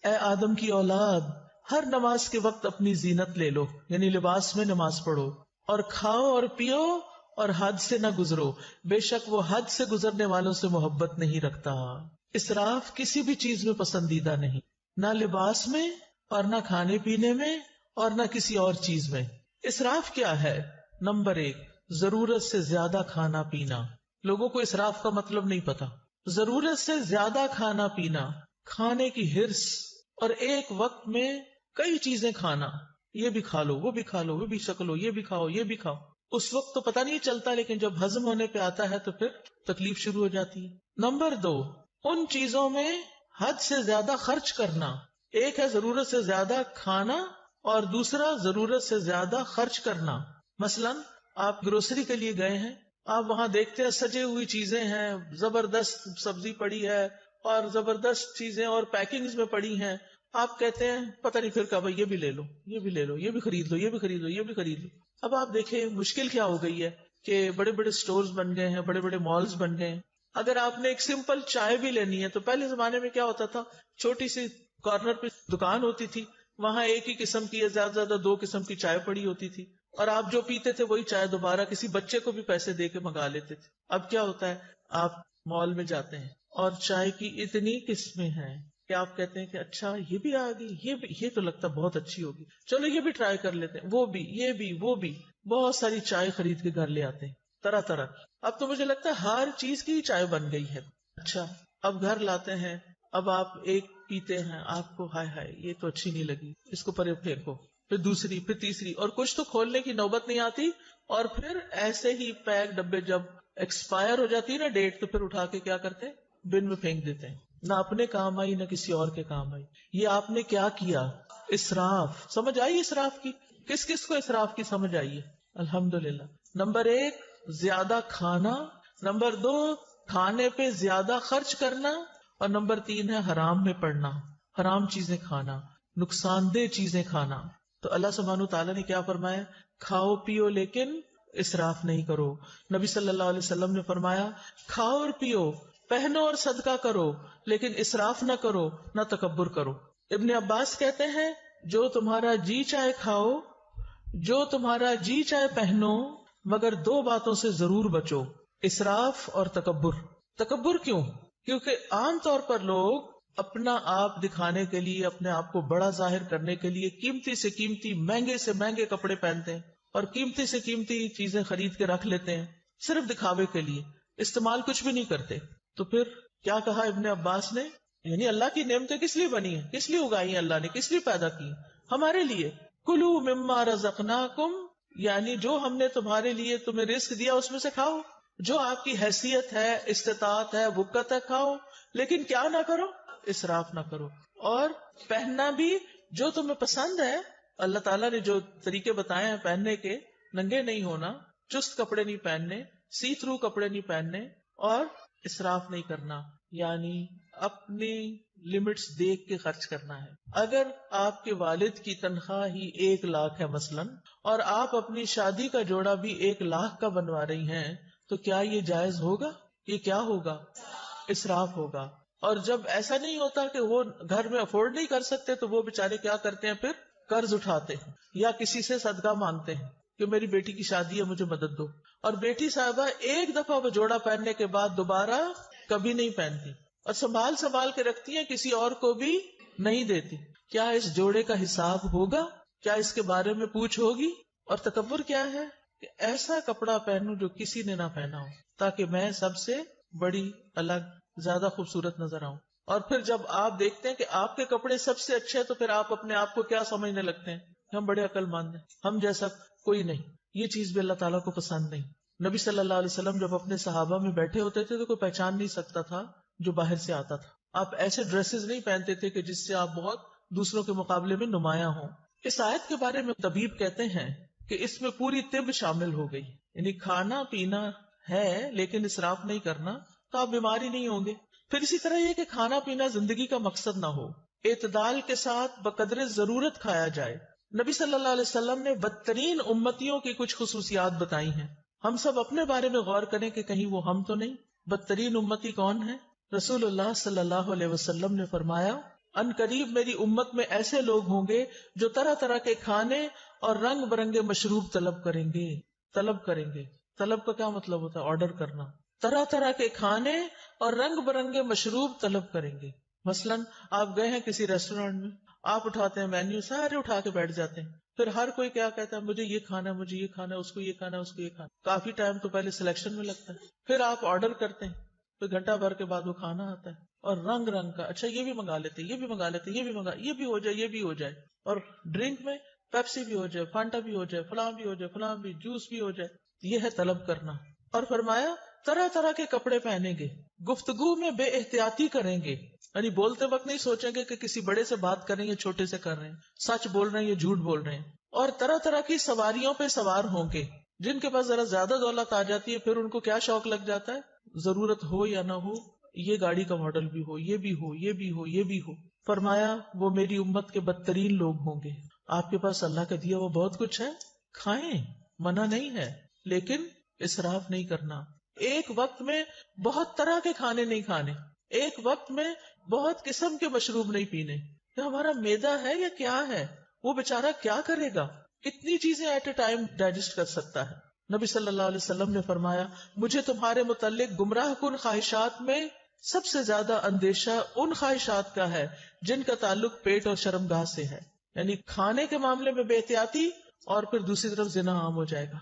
اے آدم کی اولاد ہر نماز کے وقت اپنی زینت لے لو، یعنی لباس میں نماز پڑھو، اور کھاؤ اور پیو اور حد سے نہ گزرو، بے شک وہ حد سے گزرنے والوں سے محبت نہیں رکھتا۔ اسراف کسی بھی چیز میں پسندیدہ نہیں، نہ لباس میں اور نہ کھانے پینے میں اور نہ کسی اور چیز میں۔ اسراف کیا ہے؟ نمبر 1، ضرورت سے زیادہ کھانا پینا۔ لوگوں کو اسراف کا مطلب نہیں پتا۔ ضرورت سے زیادہ کھانا پینا، کھانے کی ہرس، اور ایک وقت میں کئی چیزیں کھانا، یہ بھی کھا لو وہ بھی کھا لو وہ بھی شکلو، یہ بھی کھاؤ یہ بھی کھاؤ، اس وقت تو پتہ نہیں چلتا لیکن جب ہضم ہونے پہ آتا ہے تو پھر تکلیف شروع ہو جاتی ہے۔ نمبر 2، ان چیزوں میں حد سے زیادہ خرچ کرنا۔ ایک ہے ضرورت سے زیادہ کھانا اور دوسرا ضرورت سے زیادہ خرچ کرنا۔ مثلا آپ گروسری کے لیے گئے ہیں، آپ وہاں دیکھتے ہیں سجے ہوئی چیزیں ہیں، زبردست سبزی پڑی ہے اور زبردست چیزیں اور پیکنگز میں پڑی ہیں، آپ کہتے ہیں پتہ نہیں پھر کب یہ بھی لے لو یہ بھی لے لو یہ بھی خرید لو یہ بھی خرید لو یہ بھی خرید لو۔ اب آپ دیکھیں مشکل کیا ہو گئی ہے کہ بڑے بڑے سٹورز بن گئے ہیں، بڑے بڑے مالز بن گئے ہیں۔ اگر آپ نے ایک سمپل چائے بھی لینی ہے تو پہلے زمانے میں کیا ہوتا تھا، چھوٹی سی کارنر پہ دکان ہوتی تھی، وہاں ایک ہی قسم کی یا زیادہ سے زیادہ 2 قسم کی چائے پڑی ہوتی تھی، اور آپ جو پیتے تھے وہی چائے دوبارہ کسی بچے کو بھی پیسے دے کے منگا لیتے تھے۔ اب کیا ہوتا ہے، آپ مال میں جاتے ہیں اور چائے کی اتنی قسمیں ہیں کہ آپ کہتے ہیں کہ اچھا یہ بھی آ گئی، یہ تو لگتا بہت اچھی ہوگی، چلو یہ بھی ٹرائی کر لیتے ہیں، وہ بھی یہ بھی وہ بھی، بہت ساری چائے خرید کے گھر لے آتے ہیں طرح طرح۔ اب تو مجھے لگتا ہے ہر چیز کی چائے بن گئی ہے۔ اچھا اب گھر لاتے ہیں، اب آپ ایک پیتے ہیں، آپ کو ہائے ہائے یہ تو اچھی نہیں لگی، اس کو پرے پھینکو، پھر دوسری پھر تیسری، اور کچھ تو کھولنے کی نوبت نہیں آتی، اور پھر ایسے ہی پیک ڈبے جب ایکسپائر ہو جاتی ہے نا ڈیٹ تو پھر اٹھا کے کیا کرتے ہیں، بن میں پھینک دیتے ہیں، نہ اپنے کام آئی نہ کسی اور کے کام آئی۔ یہ آپ نے کیا کیا؟ اسراف۔ سمجھ آئی اسراف کی؟ کس کس کو اسراف کی سمجھ آئی ہے؟ الحمدللہ۔ نمبر 1 زیادہ کھانا، نمبر 2 کھانے پہ زیادہ خرچ کرنا، اور نمبر 3 ہے حرام میں پڑنا، حرام چیزیں کھانا، نقصان دہ چیزیں کھانا۔ تو اللہ سبحانہ تعالیٰ نے کیا فرمایا؟ کھاؤ پیو لیکن اسراف نہیں کرو۔ نبی صلی اللہ علیہ وسلم نے فرمایا کھاؤ اور پیو، پہنو اور صدقہ کرو، لیکن اسراف نہ کرو نہ تکبر کرو۔ ابن عباس کہتے ہیں جو تمہارا جی چاہے کھاؤ، جو تمہارا جی چاہے پہنو، مگر 2 باتوں سے ضرور بچو، اسراف اور تکبر۔ تکبر کیوں؟ کیونکہ عام طور پر لوگ اپنا آپ دکھانے کے لیے، اپنے آپ کو بڑا ظاہر کرنے کے لیے قیمتی سے قیمتی، مہنگے سے مہنگے کپڑے پہنتے ہیں اور قیمتی سے قیمتی چیزیں خرید کے رکھ لیتے ہیں صرف دکھاوے کے لیے، استعمال کچھ بھی نہیں کرتے. تو پھر کیا کہا ابن عباس نے؟ یعنی اللہ کی نعمتیں کس لیے بنی ہیں, کس لیے اگائی ہیں اللہ نے, کس لیے پیدا کی؟ ہمارے لیے. کلو مما رزقناکم، یعنی جو ہم نے تمہارے لیے تمہیں رزق دیا اس میں سے کھاؤ. جو آپ کی حیثیت ہے، استطاعت ہے، وقت ہے، کھاؤ، لیکن کیا نہ کرو؟ اسراف نہ کرو. اور پہننا بھی جو تمہیں پسند ہے. اللہ تعالیٰ نے جو طریقے بتائے ہیں پہننے کے، ننگے نہیں ہونا، چست کپڑے نہیں پہننے، سی تھرو کپڑے نہیں پہننے، اور اسراف نہیں کرنا، یعنی اپنی لمٹس دیکھ کے خرچ کرنا ہے. اگر آپ کے والد کی تنخواہ ہی 1 لاکھ ہے مثلاً، اور آپ اپنی شادی کا جوڑا بھی 1 لاکھ کا بنوا رہی ہیں، تو کیا یہ جائز ہوگا؟ یہ کیا ہوگا؟ اسراف ہوگا. اور جب ایسا نہیں ہوتا کہ وہ گھر میں افورڈ نہیں کر سکتے، تو وہ بےچارے کیا کرتے ہیں؟ پھر قرض اٹھاتے ہیں یا کسی سے صدقہ مانگتے ہیں کہ میری بیٹی کی شادی ہے، مجھے مدد دو. اور بیٹی صاحبہ ایک دفعہ وہ جوڑا پہننے کے بعد دوبارہ کبھی نہیں پہنتی، اور سنبھال کے رکھتی ہیں، کسی اور کو بھی نہیں دیتی. کیا اس جوڑے کا حساب ہوگا؟ کیا اس کے بارے میں پوچھ ہوگی؟ اور تکبر کیا ہے کہ ایسا کپڑا پہنوں جو کسی نے نہ پہنا ہو، تاکہ میں سب سے بڑی، الگ، زیادہ خوبصورت نظر آؤں. اور پھر جب آپ دیکھتے ہیں کہ آپ کے کپڑے سب سے اچھے ہیں، تو پھر آپ اپنے آپ کو کیا سمجھنے لگتے ہیں؟ ہم بڑے عقل مند ہیں، ہم جیسا کوئی نہیں. یہ چیز بھی اللہ تعالیٰ کو پسند نہیں. نبی صلی اللہ علیہ وسلم جب اپنے صحابہ میں بیٹھے ہوتے تھے تو کوئی پہچان نہیں سکتا تھا جو باہر سے آتا تھا. آپ ایسے ڈریسز نہیں پہنتے تھے کہ جس سے آپ بہت دوسروں کے مقابلے میں نمایاں ہوں. اس آیت کے بارے میں طبیب کہتے ہیں کہ اس میں پوری طب شامل ہو گئی، یعنی کھانا پینا ہے لیکن اسراف نہیں کرنا، تو آپ بیمار ہی نہیں ہوں گے. پھر اسی طرح یہ کہ کھانا پینا زندگی کا مقصد نہ ہو، اعتدال کے ساتھ بقدر ضرورت کھایا جائے. نبی صلی اللہ علیہ وسلم نے بدترین امتیوں کی کچھ خصوصیات بتائی ہیں. ہم سب اپنے بارے میں غور کریں کہ کہیں وہ ہم تو نہیں. بدترین امتی کون ہے؟ رسول اللہ صلی اللہ علیہ وسلم نے فرمایا، ان قریب میری امت میں ایسے لوگ ہوں گے جو طرح طرح کے کھانے اور رنگ برنگے مشروب طلب کریں گے. طلب کا کیا مطلب ہوتا ہے؟ آرڈر کرنا. طرح طرح کے کھانے اور رنگ برنگے مشروب طلب کریں گے. مثلاً آپ گئے ہیں کسی ریسٹورینٹ میں، آپ اٹھاتے ہیں مینیو، سارے اٹھا کے بیٹھ جاتے ہیں. پھر ہر کوئی کیا کہتا ہے؟ مجھے یہ کھانا ہے، مجھے یہ کھانا ہے، اس کو یہ کھانا ہے، اس کو یہ کھانا. کافی ٹائم تو پہلے سلیکشن میں لگتا ہے. پھر آپ آرڈر کرتے ہیں، پھر گھنٹہ بھر کے بعد وہ کھانا آتا ہے، اور رنگ رنگ کا. اچھا یہ بھی منگا لیتے، یہ بھی منگا لیتے، یہ بھی منگا، یہ بھی ہو جائے، یہ بھی ہو جائے. اور ڈرنک میں پیپسی بھی ہو جائے، فانٹا بھی ہو جائے، فلاں بھی ہو جائے، فلاں بھی، جوس بھی ہو جائے. یہ ہے طلب کرنا. اور فرمایا طرح طرح کے کپڑے پہنیں گے، گفتگو میں بے احتیاطی کریں گے، یعنی بولتے وقت نہیں سوچیں گے کہ کسی بڑے سے بات کر رہے ہیں یا چھوٹے سے کر رہے ہیں، سچ بول رہے ہیں یا جھوٹ بول رہے ہیں. اور طرح طرح کی سواریوں پہ سوار ہوں گے. جن کے پاس ذرا زیادہ دولت آ جاتی ہے، پھر ان کو کیا شوق لگ جاتا ہے؟ ضرورت ہو یا نہ ہو، یہ گاڑی کا ماڈل بھی ہو، یہ بھی ہو، یہ بھی ہو، یہ بھی ہو. فرمایا وہ میری امت کے بدترین لوگ ہوں گے. آپ کے پاس اللہ کا دیا وہ بہت کچھ ہے، کھائیں، منع نہیں ہے، لیکن اسراف نہیں کرنا. ایک وقت میں بہت طرح کے کھانے نہیں کھانے، ایک وقت میں بہت قسم کے مشروب نہیں پینے. یہ ہمارا معدہ ہے یا کیا ہے؟ وہ بیچارہ کیا کرے گا؟ کتنی چیزیں ایٹ اے ٹائم ڈائجسٹ کر سکتا ہے؟ نبی صلی اللہ علیہ وسلم نے فرمایا، مجھے تمہارے متعلق گمراہ کن خواہشات میں سب سے زیادہ اندیشہ ان خواہشات کا ہے جن کا تعلق پیٹ اور شرمگاہ سے ہے. یعنی کھانے کے معاملے میں بے احتیاطی، اور پھر دوسری طرف زنا عام ہو جائے گا.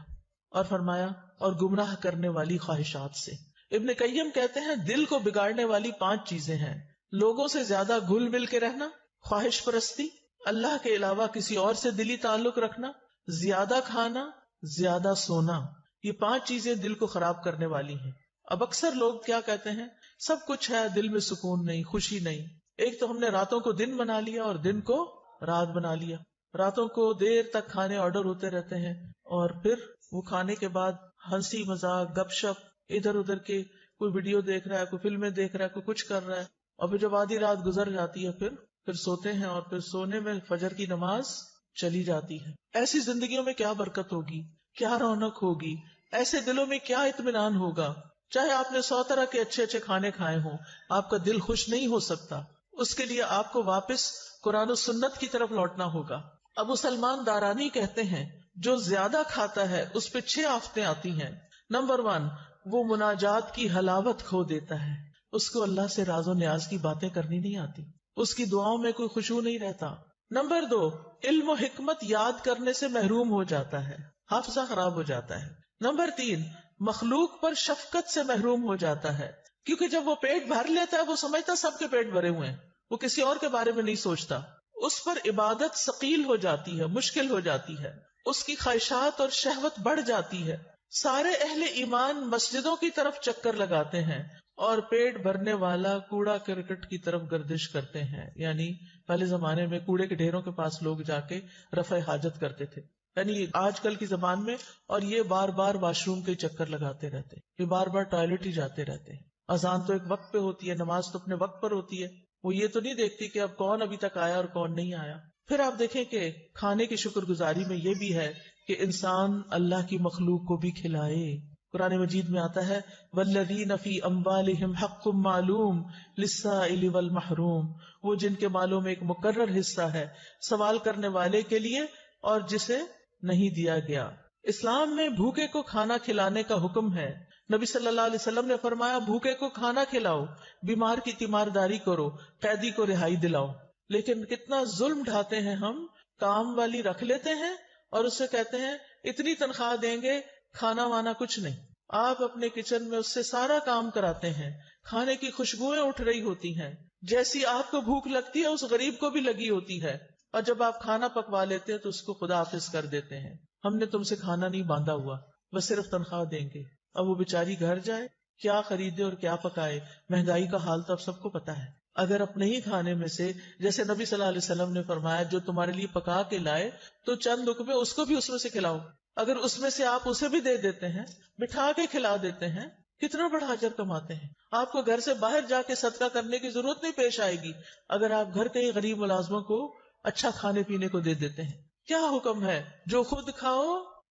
اور فرمایا اور گمراہ کرنے والی خواہشات سے. ابن قیم کہتے ہیں دل کو بگاڑنے والی 5 چیزیں ہیں: لوگوں سے زیادہ گھل مل کے رہنا، خواہش پرستی، اللہ کے علاوہ کسی اور سے دلی تعلق رکھنا، زیادہ کھانا، زیادہ سونا. یہ 5 چیزیں دل کو خراب کرنے والی ہیں. اب اکثر لوگ کیا کہتے ہیں؟ سب کچھ ہے، دل میں سکون نہیں، خوشی نہیں. ایک تو ہم نے راتوں کو دن بنا لیا اور دن کو رات بنا لیا. راتوں کو دیر تک کھانے آرڈر ہوتے رہتے ہیں، اور پھر وہ کھانے کے بعد ہنسی مذاق، گپ شپ، ادھر ادھر کے، کوئی ویڈیو دیکھ رہا ہے، کوئی فلمیں دیکھ رہا ہے، کوئی کچھ کر رہا ہے. اور پھر جب آدھی رات گزر جاتی ہے پھر سوتے ہیں، اور پھر سونے میں فجر کی نماز چلی جاتی ہے. ایسی زندگیوں میں کیا برکت ہوگی، کیا رونق ہوگی، ایسے دلوں میں کیا اطمینان ہوگا؟ چاہے آپ نے 100 طرح کے اچھے اچھے کھانے کھائے ہوں، آپ کا دل خوش نہیں ہو سکتا. اس کے لیے آپ کو واپس قرآن و سنت کی طرف لوٹنا ہوگا. ابو سلمان دارانی کہتے ہیں جو زیادہ کھاتا ہے اس پہ 6 آفتیں آتی ہیں. نمبر 1، وہ مناجات کی حلاوت کھو دیتا ہے، اس کو اللہ سے راز و نیاز کی باتیں کرنی نہیں آتی، اس کی دعاؤں میں کوئی خشوع نہیں رہتا. نمبر 2، علم و حکمت یاد کرنے سے محروم ہو جاتا ہے، حافظہ خراب ہو جاتا ہے. نمبر 3، مخلوق پر شفقت سے محروم ہو جاتا ہے، کیونکہ جب وہ پیٹ بھر لیتا ہے وہ سمجھتا سب کے پیٹ بھرے ہوئے ہیں، وہ کسی اور کے بارے میں نہیں سوچتا. اس پر عبادت ثقیل ہو جاتی ہے، مشکل ہو جاتی ہے، اس کی خواہشات اور شہوت بڑھ جاتی ہے. سارے اہل ایمان مسجدوں کی طرف چکر لگاتے ہیں اور پیٹ بھرنے والا کوڑا کرکٹ کی طرف گردش کرتے ہیں. یعنی پہلے زمانے میں کوڑے کے ڈھیروں کے پاس لوگ جا کے رفع حاجت کرتے تھے، یعنی آج کل کی زبان میں، اور یہ بار بار واش روم کے چکر لگاتے رہتے، یہ بار بار ٹوائلٹ ہی جاتے رہتے ہیں. اذان تو ایک وقت پہ ہوتی ہے، نماز تو اپنے وقت پر ہوتی ہے، وہ یہ تو نہیں دیکھتی کہ اب کون ابھی تک آیا اور کون نہیں آیا. پھر آپ دیکھیں کہ کھانے کی شکر گزاری میں یہ بھی ہے کہ انسان اللہ کی مخلوق کو بھی کھلائے. قرآن مجید میں آتا ہے والذین فی اموالہم حق معلوم للسائل والمحروم، وہ جن کے مالوں میں ایک مقرر حصہ ہے سوال کرنے والے کے لیے اور جسے نہیں دیا گیا. اسلام میں بھوکے کو کھانا کھلانے کا حکم ہے. نبی صلی اللہ علیہ وسلم نے فرمایا بھوکے کو کھانا کھلاؤ، بیمار کی تیمارداری کرو، قیدی کو رہائی دلاؤ. لیکن کتنا ظلم ڈھاتے ہیں ہم، کام والی رکھ لیتے ہیں اور اس سے کہتے ہیں اتنی تنخواہ دیں گے، کھانا وانا کچھ نہیں. آپ اپنے کچن میں اس سے سارا کام کراتے ہیں، کھانے کی خوشبوئیں اٹھ رہی ہوتی ہیں، جیسی آپ کو بھوک لگتی ہے اس غریب کو بھی لگی ہوتی ہے، اور جب آپ کھانا پکوا لیتے ہیں تو اس کو خدا حافظ کر دیتے ہیں. ہم نے تم سے کھانا نہیں باندھا ہوا، بس صرف تنخواہ دیں گے. اب وہ بیچاری گھر جائے، کیا خریدے اور کیا پکائے. مہنگائی کا حال تو اب سب کو پتا ہے. اگر اپنے ہی کھانے میں سے، جیسے نبی صلی اللہ علیہ وسلم نے فرمایا جو تمہارے لیے پکا کے لائے تو چند لقمے اس کو بھی اس میں سے کھلاؤ. اگر اس میں سے آپ اسے بھی دے دیتے ہیں، بٹھا کے کھلا دیتے ہیں، کتنا بڑا اجر کماتے ہیں. آپ کو گھر سے باہر جا کے صدقہ کرنے کی ضرورت نہیں پیش آئے گی اگر آپ گھر کے غریب ملازموں کو اچھا کھانے پینے کو دے دیتے ہیں. کیا حکم ہے؟ جو خود کھاؤ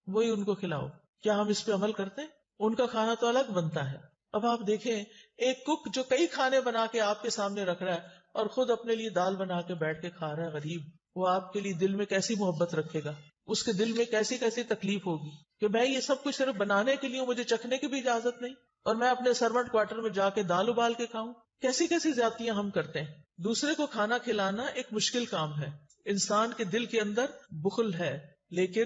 وہی ان کو کھلاؤ. کیا ہم اس پہ عمل کرتے ہیں؟ ان کا کھانا تو الگ بنتا ہے. اب آپ دیکھیں ایک کک جو کئی کھانے بنا کے آپ کے سامنے رکھ رہا ہے اور خود اپنے لیے دال بنا کے بیٹھ کے کھا رہا ہے غریب، وہ آپ کے لیے دل میں کیسی محبت رکھے گا، اس کے دل میں کیسی کیسی تکلیف ہوگی کہ میں یہ سب کچھ صرف بنانے کے لیے، مجھے چکھنے کی بھی اجازت نہیں، اور میں اپنے سرونٹ کوارٹر میں جا کے دال ابال کے کھاؤں. کیسی کیسی زیادتیاں ہم کرتے ہیں. دوسرے کو کھانا کھلانا ایک مشکل کام ہے. انسان کے دل کے اندر بخل ہے، لیکن